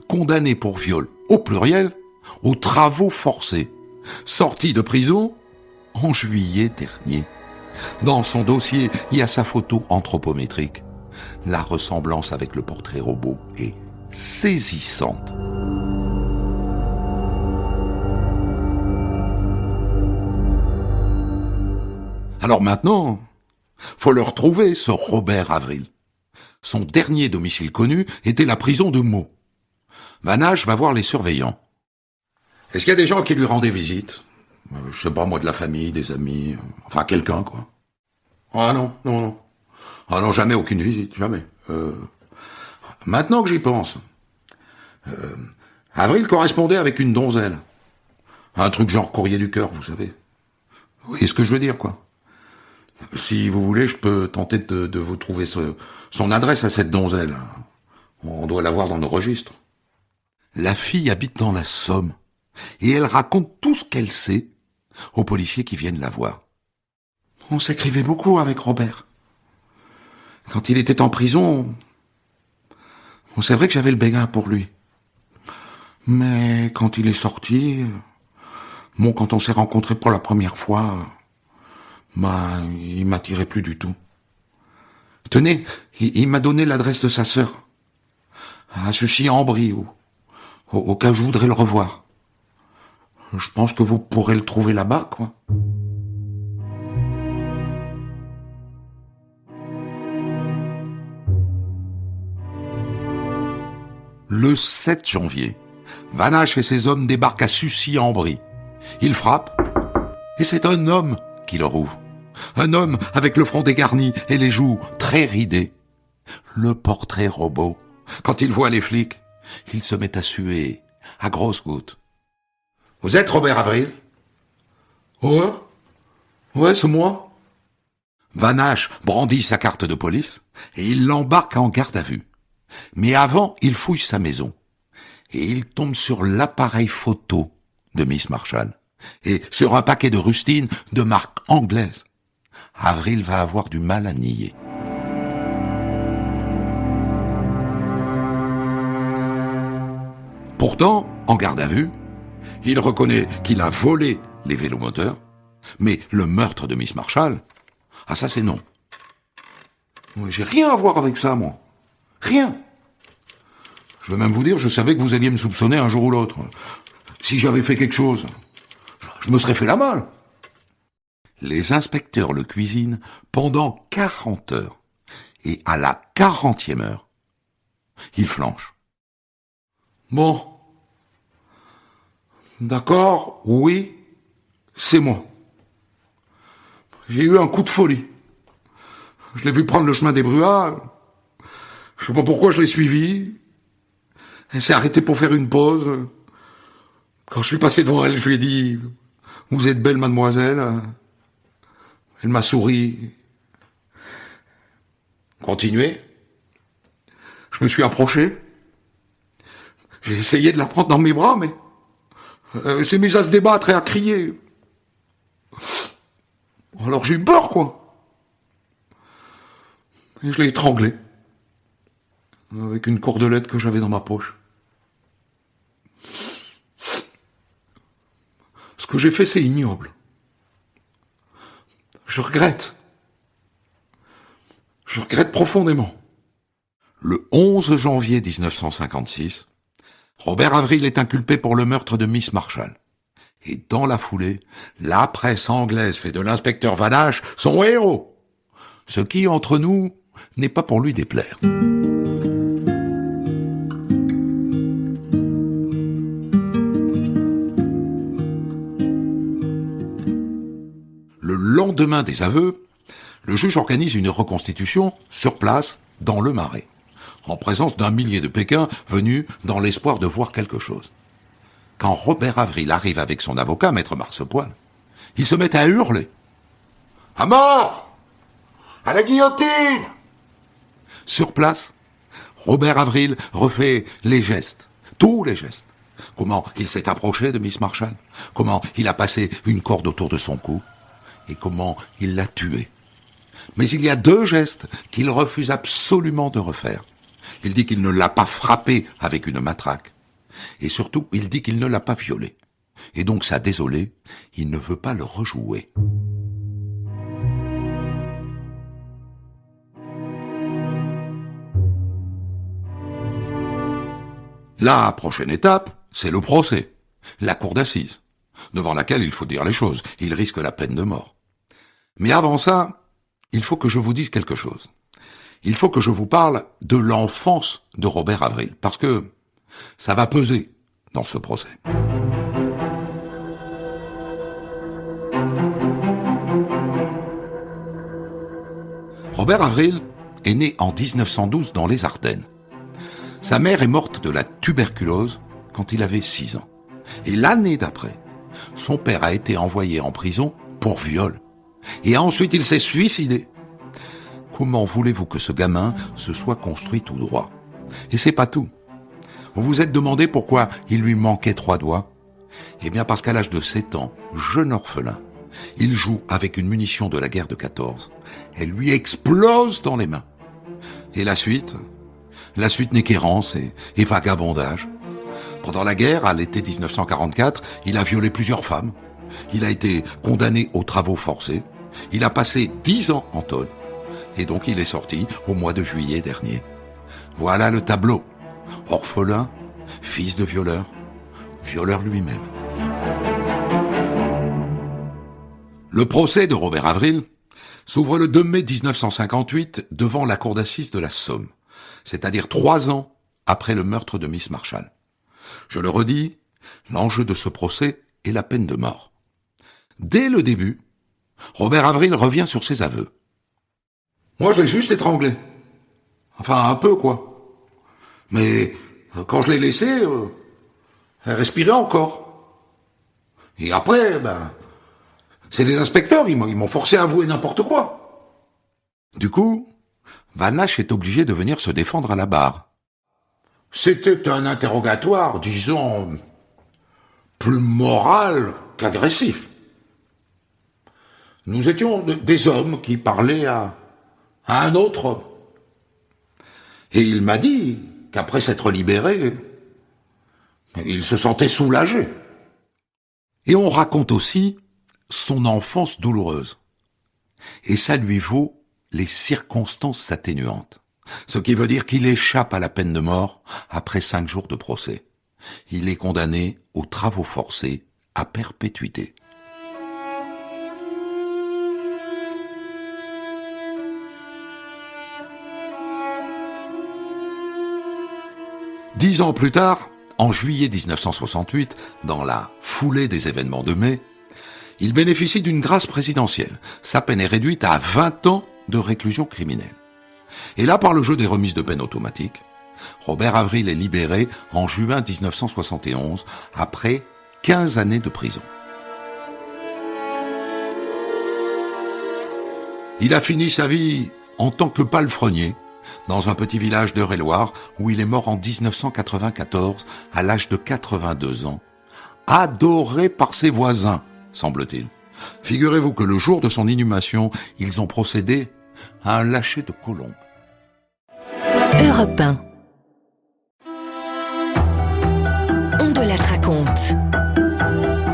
condamné pour viol au pluriel, aux travaux forcés, sorti de prison en juillet dernier. Dans son dossier, il y a sa photo anthropométrique. La ressemblance avec le portrait robot est saisissante. Alors maintenant, faut le retrouver, ce Robert Avril. Son dernier domicile connu était la prison de Meaux. Vanache va voir les surveillants. Est-ce qu'il y a des gens qui lui rendaient visite ? Je sais pas, moi, de la famille, des amis, enfin quelqu'un, quoi. Ah non, non, non. Ah non, jamais aucune visite, jamais. Maintenant que j'y pense, Avril correspondait avec une donzelle. Un truc genre courrier du cœur, vous savez. Vous voyez ce que je veux dire, quoi. Si vous voulez, je peux tenter de vous trouver son adresse à cette donzelle. On doit l'avoir dans nos registres. La fille habite dans la Somme, et elle raconte tout ce qu'elle sait aux policiers qui viennent la voir. On s'écrivait beaucoup avec Robert. Quand il était en prison, c'est vrai que j'avais le béguin pour lui. Mais quand il est sorti, quand on s'est rencontrés pour la première fois, il m'attirait plus du tout. Tenez, il m'a donné l'adresse de sa sœur, à Sucy-en-Brie, au cas où je voudrais le revoir. Je pense que vous pourrez le trouver là-bas, quoi. Le 7 janvier, Vanache et ses hommes débarquent à Sucy-en-Brie. Ils frappent, et c'est un homme qui leur ouvre. Un homme avec le front dégarni et les joues très ridées. Le portrait robot. Quand il voit les flics, il se met à suer, à grosses gouttes. « Vous êtes Robert Avril ?»« Ouais, c'est moi. » Vanache brandit sa carte de police et il l'embarque en garde à vue. Mais avant, il fouille sa maison. Et il tombe sur l'appareil photo de Miss Marshall. Et sur un paquet de rustines de marque anglaise. Avril va avoir du mal à nier. Pourtant, en garde à vue, il reconnaît qu'il a volé les vélomoteurs, mais le meurtre de Miss Marshall, ça c'est non. J'ai rien à voir avec ça, moi. Rien. Je vais même vous dire, je savais que vous alliez me soupçonner un jour ou l'autre. Si j'avais fait quelque chose, je me serais fait la malle. Les inspecteurs le cuisinent pendant 40 heures. Et à la 40e heure, il flanche. Bon. D'accord, oui, c'est moi. J'ai eu un coup de folie. Je l'ai vu prendre le chemin des Bruas. Je sais pas pourquoi je l'ai suivi. Elle s'est arrêtée pour faire une pause. Quand je suis passé devant elle, je lui ai dit « Vous êtes belle, mademoiselle ?» Elle m'a souri. Continuez. Je me suis approché. J'ai essayé de la prendre dans mes bras, mais elle s'est mise à se débattre et à crier. Alors j'ai eu peur, quoi. Et je l'ai étranglée. Avec une cordelette que j'avais dans ma poche. Ce que j'ai fait, c'est ignoble. Je regrette. Je regrette profondément. Le 11 janvier 1956, Robert Avril est inculpé pour le meurtre de Miss Marshall. Et dans la foulée, la presse anglaise fait de l'inspecteur Vanache son héros. Ce qui, entre nous, n'est pas pour lui déplaire. Le lendemain des aveux, le juge organise une reconstitution sur place, dans le Marais, en présence d'un millier de Pékins venus dans l'espoir de voir quelque chose. Quand Robert Avril arrive avec son avocat, maître Marsepoil, il se met à hurler. « À mort ! À la guillotine !» Sur place, Robert Avril refait les gestes, tous les gestes. Comment il s'est approché de Miss Marshall, comment il a passé une corde autour de son cou, et comment il l'a tuée. Mais il y a deux gestes qu'il refuse absolument de refaire. Il dit qu'il ne l'a pas frappée avec une matraque. Et surtout, il dit qu'il ne l'a pas violée. Et donc, ça désolé, il ne veut pas le rejouer. La prochaine étape, c'est le procès, la cour d'assises, devant laquelle il faut dire les choses. Il risque la peine de mort. Mais avant ça, il faut que je vous dise quelque chose. Il faut que je vous parle de l'enfance de Robert Avril, parce que ça va peser dans ce procès. Robert Avril est né en 1912 dans les Ardennes. Sa mère est morte de la tuberculose quand il avait 6 ans. Et l'année d'après, son père a été envoyé en prison pour viol. Et ensuite il s'est suicidé. Comment voulez-vous que ce gamin se soit construit tout droit? Et c'est pas tout. Vous vous êtes demandé pourquoi il lui manquait 3 doigts? Eh bien parce qu'à l'âge de 7 ans, jeune orphelin, il joue avec une munition de la guerre de 14. Elle lui explose dans les mains. Et la suite n'est qu'errance et vagabondage. Pendant la guerre, à l'été 1944, il a violé plusieurs femmes. Il a été condamné aux travaux forcés. Il a passé 10 ans en tôle. Et donc il est sorti au mois de juillet dernier. Voilà le tableau. Orphelin, fils de violeur, violeur lui-même. Le procès de Robert Avril s'ouvre le 2 mai 1958 devant la cour d'assises de la Somme, c'est-à-dire 3 ans après le meurtre de Miss Marshall. Je le redis, l'enjeu de ce procès est la peine de mort. Dès le début, Robert Avril revient sur ses aveux. Moi, je l'ai juste étranglé. Enfin, un peu, quoi. Mais quand je l'ai laissée, elle respirait encore. Et après, c'est les inspecteurs, ils m'ont forcé à avouer n'importe quoi. Du coup, Vanache est obligé de venir se défendre à la barre. C'était un interrogatoire, disons, plus moral qu'agressif. Nous étions des hommes qui parlaient à un autre homme. Et il m'a dit qu'après s'être libéré, il se sentait soulagé. Et on raconte aussi son enfance douloureuse. Et ça lui vaut les circonstances atténuantes. Ce qui veut dire qu'il échappe à la peine de mort après 5 jours de procès. Il est condamné aux travaux forcés à perpétuité. Dix ans plus tard, en juillet 1968, dans la foulée des événements de mai, il bénéficie d'une grâce présidentielle. Sa peine est réduite à 20 ans de réclusion criminelle. Et là, par le jeu des remises de peine automatiques, Robert Avril est libéré en juin 1971, après 15 années de prison. Il a fini sa vie en tant que palefrenier, dans un petit village d'Eure-et-Loir, où il est mort en 1994, à l'âge de 82 ans, adoré par ses voisins, semble-t-il. Figurez-vous que le jour de son inhumation, ils ont procédé à un lâcher de colombes. Europe 1. Ondelat raconte.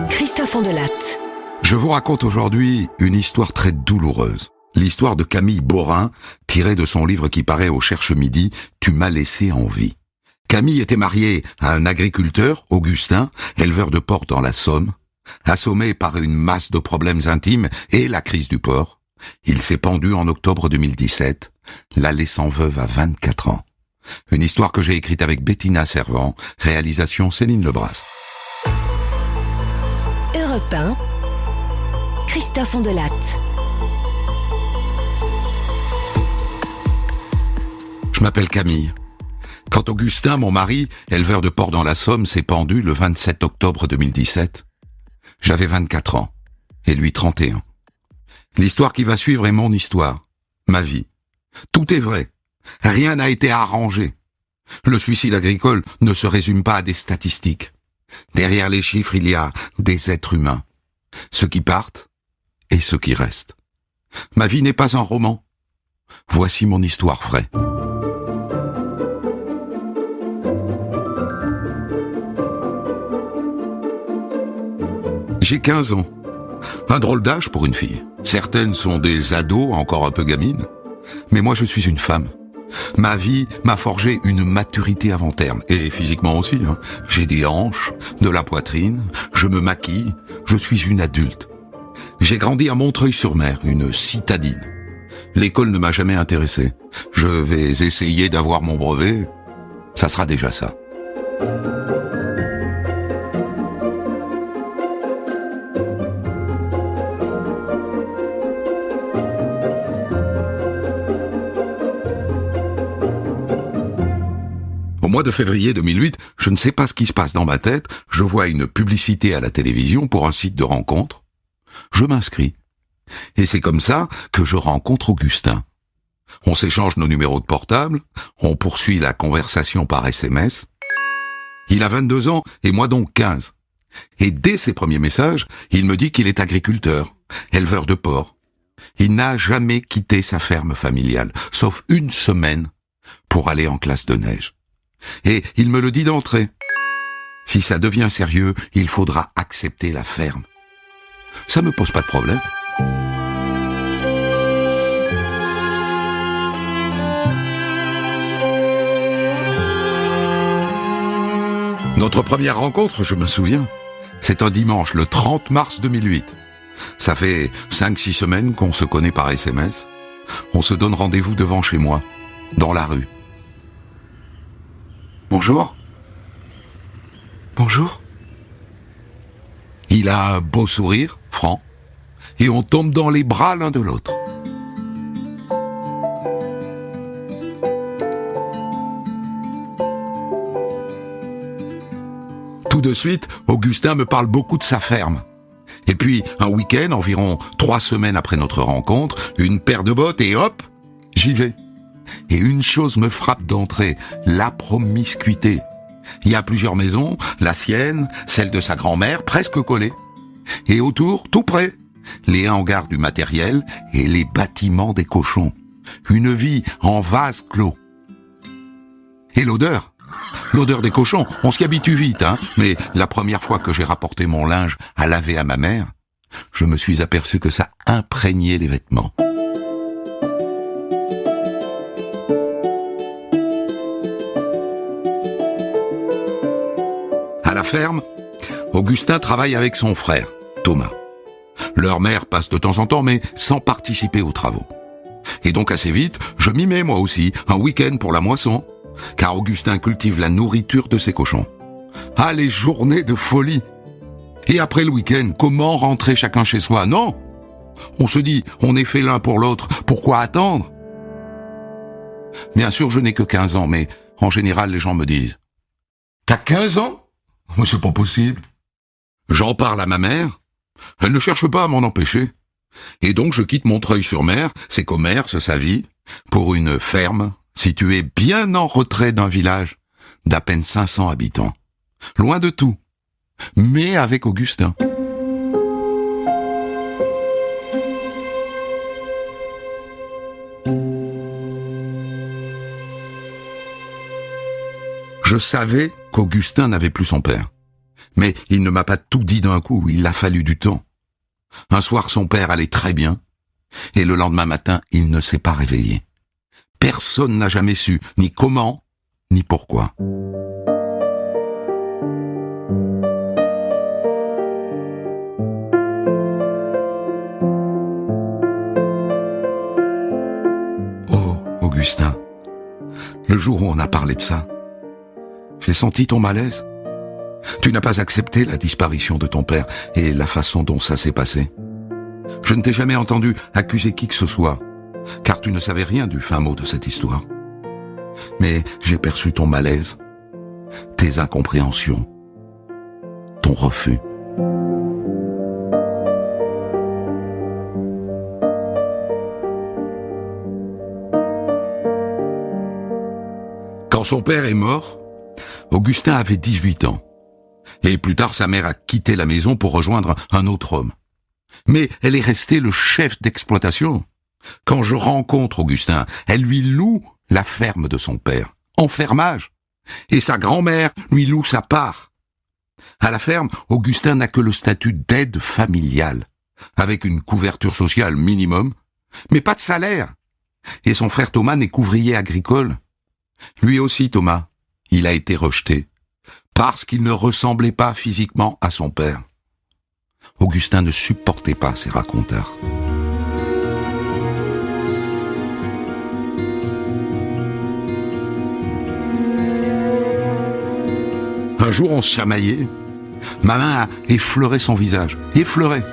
Christophe Ondelat. Je vous raconte aujourd'hui une histoire très douloureuse. L'histoire de Camille Borin, tirée de son livre qui paraît au Cherche-Midi, « Tu m'as laissé en vie ». Camille était mariée à un agriculteur, Augustin, éleveur de porcs dans la Somme. Assommé par une masse de problèmes intimes et la crise du porc, il s'est pendu en octobre 2017, la laissant veuve à 24 ans. Une histoire que j'ai écrite avec Bettina Servant, réalisation Céline Lebras. Europe 1. Christophe Ondelat. Je m'appelle Camille. Quand Augustin, mon mari, éleveur de porcs dans la Somme, s'est pendu le 27 octobre 2017, j'avais 24 ans, et lui 31. L'histoire qui va suivre est mon histoire, ma vie. Tout est vrai. Rien n'a été arrangé. Le suicide agricole ne se résume pas à des statistiques. Derrière les chiffres, il y a des êtres humains. Ceux qui partent et ceux qui restent. Ma vie n'est pas un roman. Voici mon histoire vraie. J'ai 15 ans. Un drôle d'âge pour une fille. Certaines sont des ados, encore un peu gamines. Mais moi, je suis une femme. Ma vie m'a forgé une maturité avant terme. Et physiquement aussi. J'ai des hanches, de la poitrine, je me maquille, je suis une adulte. J'ai grandi à Montreuil-sur-Mer, une citadine. L'école ne m'a jamais intéressé. Je vais essayer d'avoir mon brevet. Ça sera déjà ça. mois de février 2008, je ne sais pas ce qui se passe dans ma tête, je vois une publicité à la télévision pour un site de rencontre. Je m'inscris. Et c'est comme ça que je rencontre Augustin. On s'échange nos numéros de portable, on poursuit la conversation par SMS. Il a 22 ans et moi donc 15. Et dès ses premiers messages, il me dit qu'il est agriculteur, éleveur de porcs. Il n'a jamais quitté sa ferme familiale, sauf une semaine, pour aller en classe de neige. Et il me le dit d'entrée. Si ça devient sérieux, il faudra accepter la ferme. Ça me pose pas de problème. Notre première rencontre, je me souviens, c'est un dimanche, le 30 mars 2008. Ça fait 5-6 semaines qu'on se connaît par SMS. On se donne rendez-vous devant chez moi, dans la rue. Bonjour. Bonjour. Il a un beau sourire, franc, et on tombe dans les bras l'un de l'autre. Tout de suite, Augustin me parle beaucoup de sa ferme. Et puis, un week-end, environ 3 semaines après notre rencontre, une paire de bottes et hop, j'y vais. Et une chose me frappe d'entrée, la promiscuité. Il y a plusieurs maisons, la sienne, celle de sa grand-mère, presque collées. Et autour, tout près, les hangars du matériel et les bâtiments des cochons. Une vie en vase clos. Et l'odeur ? L'odeur des cochons, on s'y habitue vite, mais la première fois que j'ai rapporté mon linge à laver à ma mère, je me suis aperçu que ça imprégnait les vêtements. À la ferme, Augustin travaille avec son frère, Thomas. Leur mère passe de temps en temps, mais sans participer aux travaux. Et donc assez vite, je m'y mets moi aussi, un week-end pour la moisson. Car Augustin cultive la nourriture de ses cochons. Ah, les journées de folie! Et après le week-end, comment rentrer chacun chez soi? Non! On se dit, on est fait l'un pour l'autre, pourquoi attendre? Bien sûr, je n'ai que 15 ans, mais en général, les gens me disent « T'as 15 ans? Mais c'est pas possible. » J'en parle à ma mère. Elle ne cherche pas à m'en empêcher. Et donc, je quitte Montreuil-sur-Mer, ses commerces, sa vie, pour une ferme situé bien en retrait d'un village d'à peine 500 habitants. Loin de tout, mais avec Augustin. Je savais qu'Augustin n'avait plus son père. Mais il ne m'a pas tout dit d'un coup, il a fallu du temps. Un soir, son père allait très bien, et le lendemain matin, il ne s'est pas réveillé. Personne n'a jamais su, ni comment, ni pourquoi. Oh, Augustin, le jour où on a parlé de ça, j'ai senti ton malaise. Tu n'as pas accepté la disparition de ton père et la façon dont ça s'est passé. Je ne t'ai jamais entendu accuser qui que ce soit, car tu ne savais rien du fin mot de cette histoire. Mais j'ai perçu ton malaise, tes incompréhensions, ton refus. Quand son père est mort, Augustin avait 18 ans. Et plus tard, sa mère a quitté la maison pour rejoindre un autre homme. Mais elle est restée le chef d'exploitation. Quand je rencontre Augustin, elle lui loue la ferme de son père, en fermage. Et sa grand-mère lui loue sa part. À la ferme, Augustin n'a que le statut d'aide familiale, avec une couverture sociale minimum, mais pas de salaire. Et son frère Thomas n'est qu'ouvrier agricole. Lui aussi, Thomas, il a été rejeté, parce qu'il ne ressemblait pas physiquement à son père. Augustin ne supportait pas ces racontars. Un jour, on se chamaillait. Ma main a effleuré son visage. Effleuré.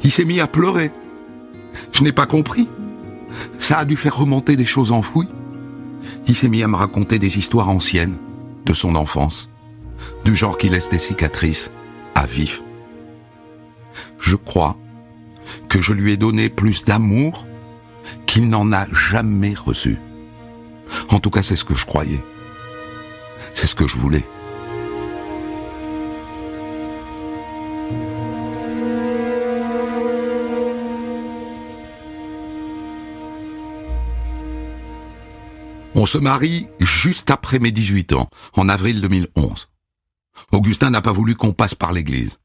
Il s'est mis à pleurer. Je n'ai pas compris. Ça a dû faire remonter des choses enfouies. il s'est mis à me raconter des histoires anciennes de son enfance, du genre qui laisse des cicatrices à vif. Je crois que je lui ai donné plus d'amour qu'il n'en a jamais reçu. En tout cas, c'est ce que je croyais. C'est ce que je voulais. On se marie juste après mes 18 ans, en avril 2011. Augustin n'a pas voulu qu'on passe par l'église.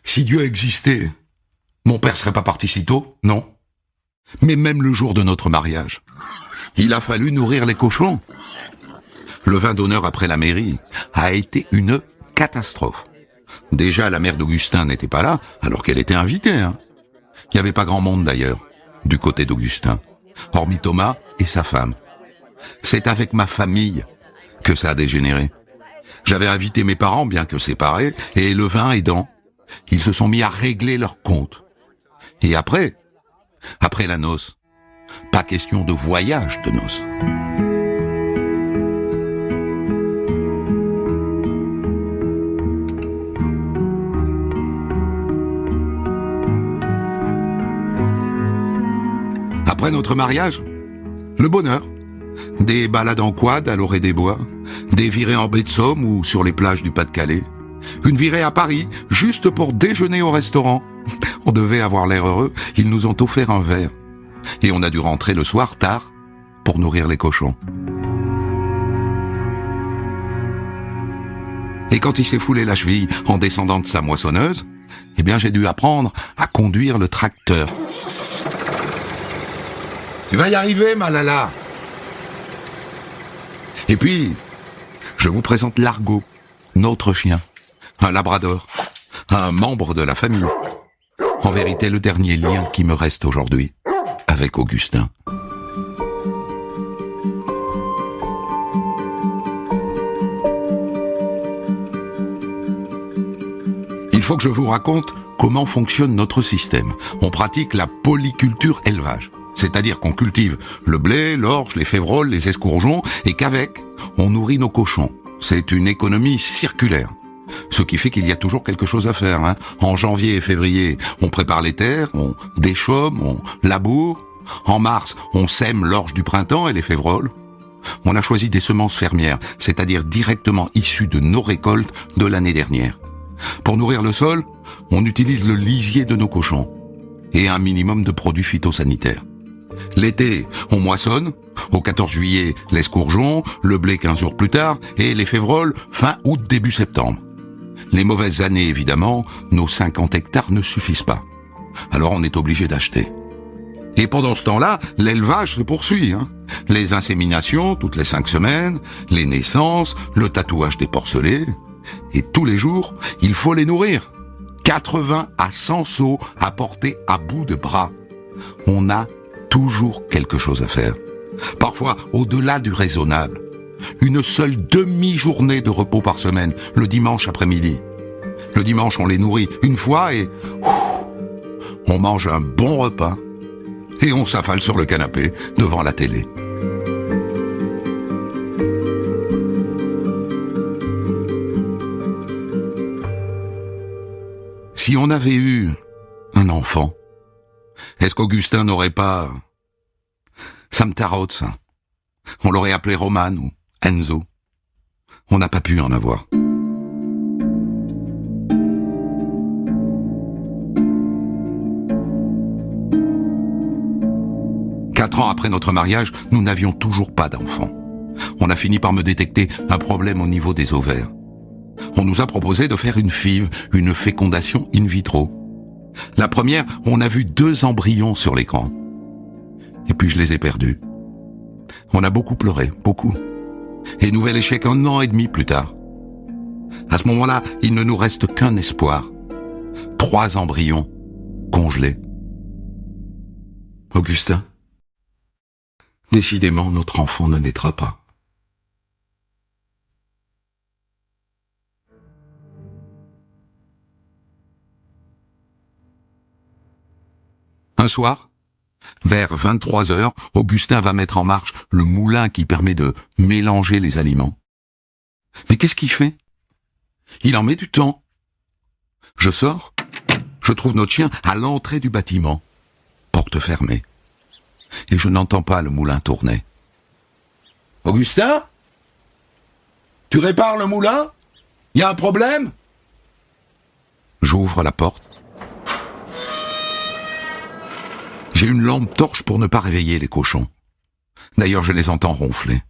Si Dieu existait, mon père serait pas parti si tôt, non? Mais même le jour de notre mariage, il a fallu nourrir les cochons. Le vin d'honneur après la mairie a été une catastrophe. Déjà, la mère d'Augustin n'était pas là, alors qu'elle était invitée. Il n'y avait pas grand monde d'ailleurs, du côté d'Augustin, hormis Thomas et sa femme. C'est avec ma famille que ça a dégénéré. J'avais invité mes parents, bien que séparés, et le vin aidant, ils se sont mis à régler leurs comptes. Et après la noce, pas question de voyage de noces. Après notre mariage, le bonheur. Des balades en quad à l'orée des bois, des virées en baie de Somme ou sur les plages du Pas-de-Calais, une virée à Paris, juste pour déjeuner au restaurant. On devait avoir l'air heureux, ils nous ont offert un verre. Et on a dû rentrer le soir tard pour nourrir les cochons. Et quand il s'est foulé la cheville en descendant de sa moissonneuse, eh bien j'ai dû apprendre à conduire le tracteur. Tu vas y arriver, Malala. Et puis, je vous présente Largo, notre chien, un labrador, un membre de la famille. En vérité, le dernier lien qui me reste aujourd'hui avec Augustin. Il faut que je vous raconte comment fonctionne notre système. On pratique la polyculture élevage. C'est-à-dire qu'on cultive le blé, l'orge, les févroles, les escourgeons, et qu'avec, on nourrit nos cochons. C'est une économie circulaire. Ce qui fait qu'il y a toujours quelque chose à faire. En janvier et février, on prépare les terres, on déchaume, on laboure. En mars, on sème l'orge du printemps et les févroles. On a choisi des semences fermières, c'est-à-dire directement issues de nos récoltes de l'année dernière. Pour nourrir le sol, on utilise le lisier de nos cochons et un minimum de produits phytosanitaires. L'été, on moissonne, au 14 juillet, l'escourgeon, le blé 15 jours plus tard, et les févroles, fin août, début septembre. Les mauvaises années, évidemment, nos 50 hectares ne suffisent pas. Alors on est obligé d'acheter. Et pendant ce temps-là, l'élevage se poursuit. Les inséminations, toutes les 5 semaines, les naissances, le tatouage des porcelets. Et tous les jours, il faut les nourrir. 80 à 100 seaux à porter à bout de bras. On a toujours quelque chose à faire. Parfois au-delà du raisonnable. Une seule demi-journée de repos par semaine, le dimanche après-midi. Le dimanche, on les nourrit une fois et on mange un bon repas et on s'affale sur le canapé devant la télé. Si on avait eu un enfant, est-ce qu'Augustin n'aurait pas Samtarotz? On l'aurait appelé Roman ou Enzo. On n'a pas pu en avoir. Quatre ans après notre mariage, nous n'avions toujours pas d'enfant. On a fini par me détecter un problème au niveau des ovaires. On nous a proposé de faire une FIV, une fécondation in vitro. La première, on a vu 2 embryons sur l'écran. Et puis je les ai perdus. On a beaucoup pleuré, beaucoup. Et nouvel échec 1 an et demi plus tard. À ce moment-là, il ne nous reste qu'un espoir. 3 embryons congelés. Augustin, décidément, notre enfant ne naîtra pas. Un soir, Vers 23 heures, Augustin va mettre en marche le moulin qui permet de mélanger les aliments. Mais qu'est-ce qu'il fait? Il en met du temps. Je sors, je trouve notre chien à l'entrée du bâtiment, porte fermée, et je n'entends pas le moulin tourner. Augustin? Tu répares le moulin? Y a un problème? J'ouvre la porte. J'ai une lampe torche pour ne pas réveiller les cochons. D'ailleurs, je les entends ronfler.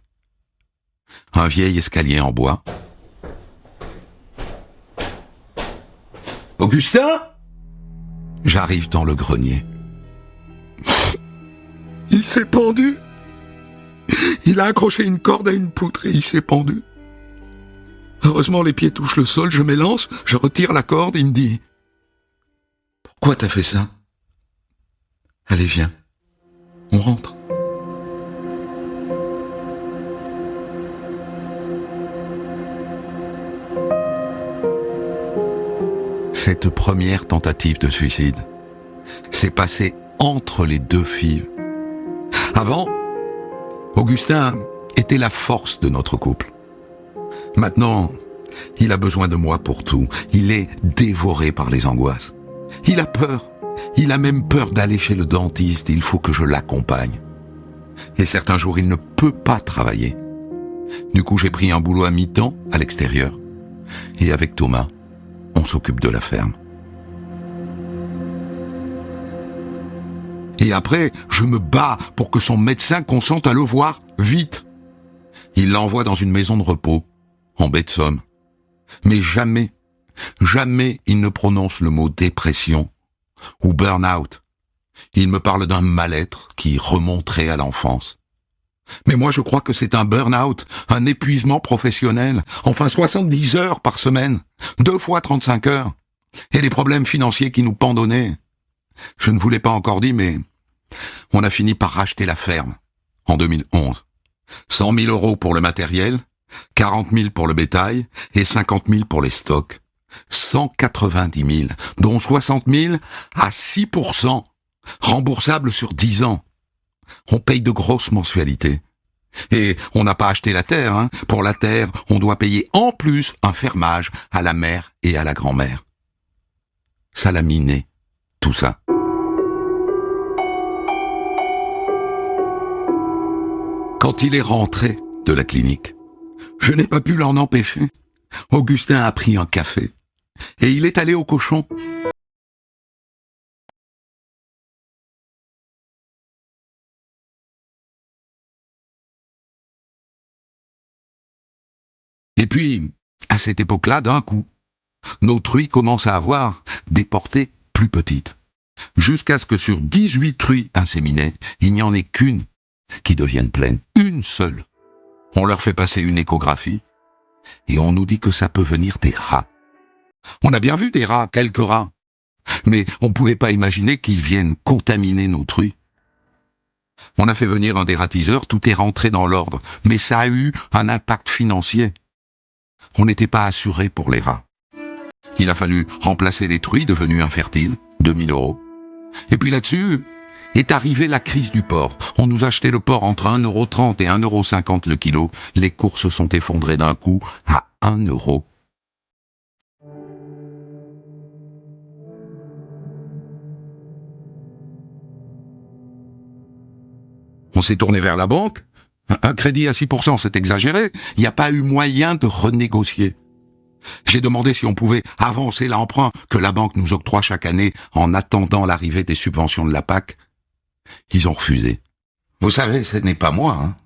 Un vieil escalier en bois. Augustin? J'arrive dans le grenier. Il s'est pendu. Il a accroché une corde à une poutre et il s'est pendu. Heureusement, les pieds touchent le sol, je m'élance, je retire la corde, il me dit « Pourquoi t'as fait ça ?»« Allez, viens, on rentre. » Cette première tentative de suicide s'est passée entre les deux filles. Avant, Augustin était la force de notre couple. Maintenant, il a besoin de moi pour tout. Il est dévoré par les angoisses. Il a peur. Il a même peur d'aller chez le dentiste. Il faut que je l'accompagne. Et certains jours, il ne peut pas travailler. Du coup, j'ai pris un boulot à mi-temps à l'extérieur. Et avec Thomas, on s'occupe de la ferme. Et après, je me bats pour que son médecin consente à le voir vite. Il l'envoie dans une maison de repos, en baie de Somme. Mais jamais, jamais il ne prononce le mot dépression ou burn-out. Il me parle d'un mal-être qui remonterait à l'enfance. Mais moi je crois que c'est un burn-out, un épuisement professionnel, enfin 70 heures par semaine, 2 fois 35 heures, et les problèmes financiers qui nous pendonnaient. Je ne vous l'ai pas encore dit, mais on a fini par racheter la ferme, en 2011. 100 000 euros pour le matériel, 40 000 pour le bétail et 50 000 pour les stocks. 190 000, dont 60 000 à 6%, remboursables sur 10 ans. On paye de grosses mensualités. Et on n'a pas acheté la terre, hein. Pour la terre, on doit payer en plus un fermage à la mère et à la grand-mère. Ça l'a miné, tout ça. Quand il est rentré de la clinique, je n'ai pas pu l'en empêcher. Augustin a pris un café et il est allé au cochon. Et puis, à cette époque-là, d'un coup, nos truies commencent à avoir des portées plus petites. Jusqu'à ce que sur 18 truies inséminées, il n'y en ait qu'une qui devienne pleine. Une seule. On leur fait passer une échographie et on nous dit que ça peut venir des rats. On a bien vu des rats, quelques rats, mais on ne pouvait pas imaginer qu'ils viennent contaminer nos truies. On a fait venir un dératiseur, tout est rentré dans l'ordre, mais ça a eu un impact financier. On n'était pas assuré pour les rats. Il a fallu remplacer les truies devenues infertiles, 2 000 euros. Et puis là-dessus est arrivée la crise du porc. On nous achetait le porc entre 1,30 € et 1,50 € le kilo. Les cours se sont effondrés d'un coup à 1 €. On s'est tourné vers la banque. Un crédit à 6%, c'est exagéré. Il n'y a pas eu moyen de renégocier. J'ai demandé si on pouvait avancer l'emprunt que la banque nous octroie chaque année en attendant l'arrivée des subventions de la PAC. Ils ont refusé. Vous savez, ce n'est pas moi, hein.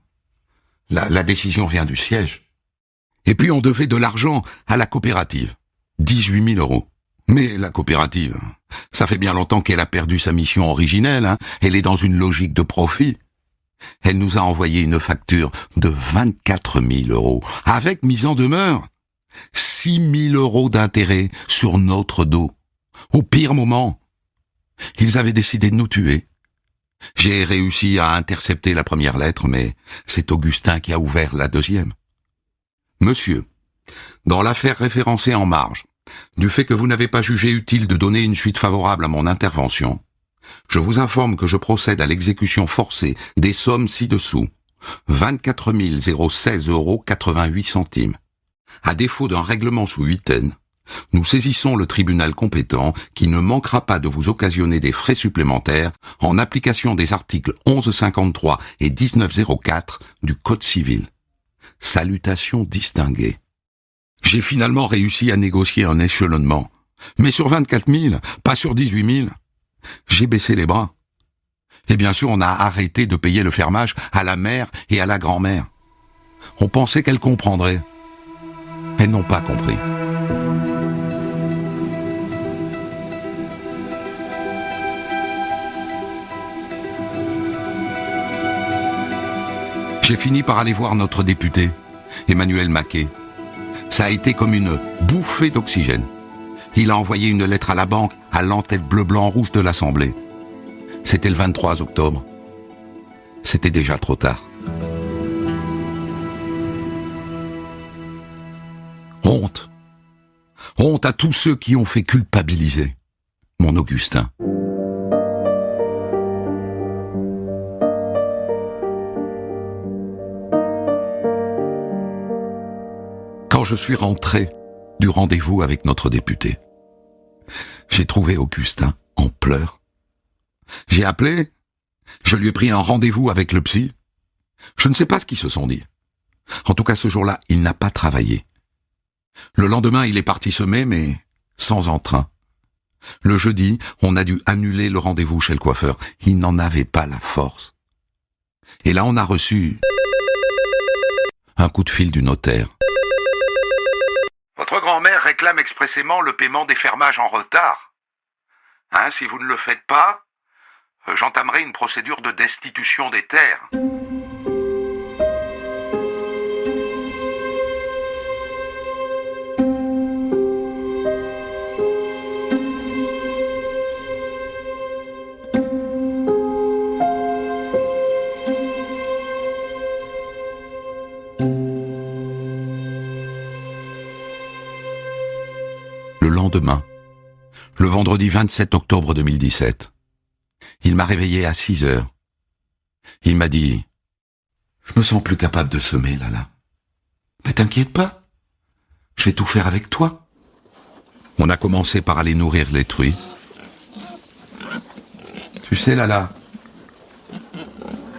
La décision vient du siège. Et puis on devait de l'argent à la coopérative. 18 000 €. Mais la coopérative, ça fait bien longtemps qu'elle a perdu sa mission originelle, hein. Elle est dans une logique de profit. Elle nous a envoyé une facture de 24 000 €, avec mise en demeure. 6 000 € d'intérêt sur notre dos. Au pire moment, ils avaient décidé de nous tuer. J'ai réussi à intercepter la première lettre, mais c'est Augustin qui a ouvert la deuxième. Monsieur, dans l'affaire référencée en marge, du fait que vous n'avez pas jugé utile de donner une suite favorable à mon intervention, Je vous informe que je procède à l'exécution forcée des sommes ci-dessous. 24 016,88 €. À défaut d'un règlement sous huitaine, nous saisissons le tribunal compétent qui ne manquera pas de vous occasionner des frais supplémentaires en application des articles 1153 et 1904 du Code civil. Salutations distinguées. J'ai finalement réussi à négocier un échelonnement, mais sur 24 000, pas sur 18 000. J'ai baissé les bras. Et bien sûr, on a arrêté de payer le fermage à la mère et à la grand-mère. On pensait qu'elles comprendraient. Elles n'ont pas compris. J'ai fini par aller voir notre député, Emmanuel Maquet. Ça a été comme une bouffée d'oxygène. Il a envoyé une lettre à la banque, à l'entête bleu-blanc-rouge de l'Assemblée. C'était le 23 octobre. C'était déjà trop tard. Honte. Honte à tous ceux qui ont fait culpabiliser mon Augustin. Quand je suis rentré du rendez-vous avec notre député, j'ai trouvé Augustin en pleurs. J'ai appelé, je lui ai pris un rendez-vous avec le psy. Je ne sais pas ce qu'ils se sont dit. En tout cas, ce jour-là, il n'a pas travaillé. Le lendemain, il est parti semer, mais sans entrain. Le jeudi, on a dû annuler le rendez-vous chez le coiffeur. Il n'en avait pas la force. Et là, on a reçu un coup de fil du notaire. Votre grand-mère réclame expressément le paiement des fermages en retard. Si vous ne le faites pas, j'entamerai une procédure de destitution des terres. Le lendemain, le vendredi 27 octobre 2017, il m'a réveillé à 6 heures. Il m'a dit « Je me sens plus capable de semer, Lala. » « Mais t'inquiète pas, je vais tout faire avec toi. » On a commencé par aller nourrir les truies. « Tu sais, Lala,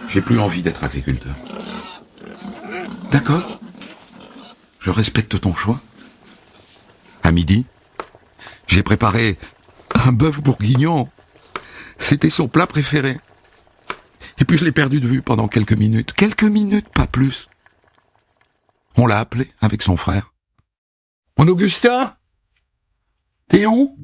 j'ai plus envie d'être agriculteur. »« D'accord, je respecte ton choix. » À midi, j'ai préparé un bœuf bourguignon. C'était son plat préféré. Et puis je l'ai perdu de vue pendant quelques minutes. Quelques minutes, pas plus. On l'a appelé avec son frère. « Mon Augustin, t'es où ?»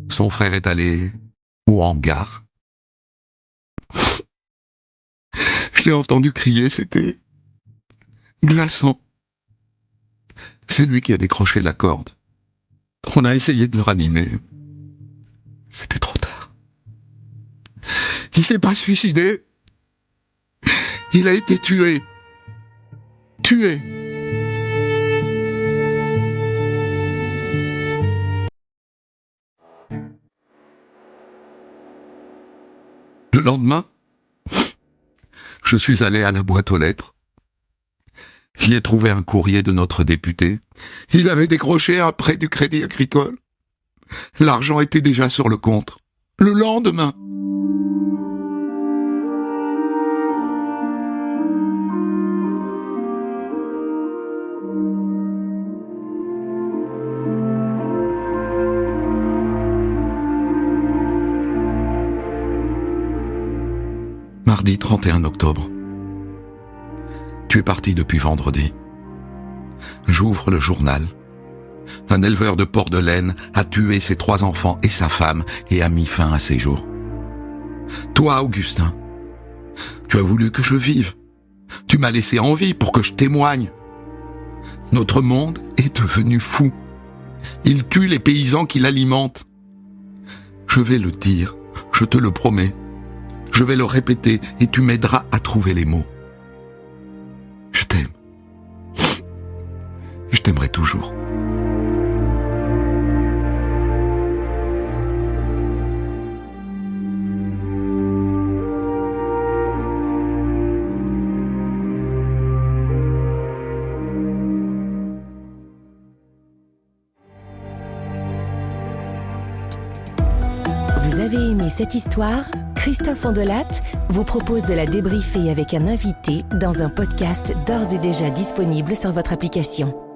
Son frère est allé au hangar. Je l'ai entendu crier, c'était glaçant. C'est lui qui a décroché la corde. On a essayé de le ranimer. C'était trop tard. Il s'est pas suicidé. Il a été tué. Tué. Le lendemain, je suis allé à la boîte aux lettres. J'y ai trouvé un courrier de notre député. Il avait décroché un prêt du Crédit Agricole. L'argent était déjà sur le compte. Le lendemain. Mardi 31 octobre. Tu es parti depuis vendredi. J'ouvre le journal. Un éleveur de porcs de laine a tué ses 3 enfants et sa femme et a mis fin à ses jours. Toi, Augustin, tu as voulu que je vive. Tu m'as laissé en vie pour que je témoigne. Notre monde est devenu fou. Il tue les paysans qui l'alimentent. Je vais le dire, je te le promets. Je vais le répéter et tu m'aideras à trouver les mots. Je t'aime. Je t'aimerai toujours. Vous avez aimé cette histoire? Christophe Ondelatte vous propose de la débriefer avec un invité dans un podcast d'ores et déjà disponible sur votre application.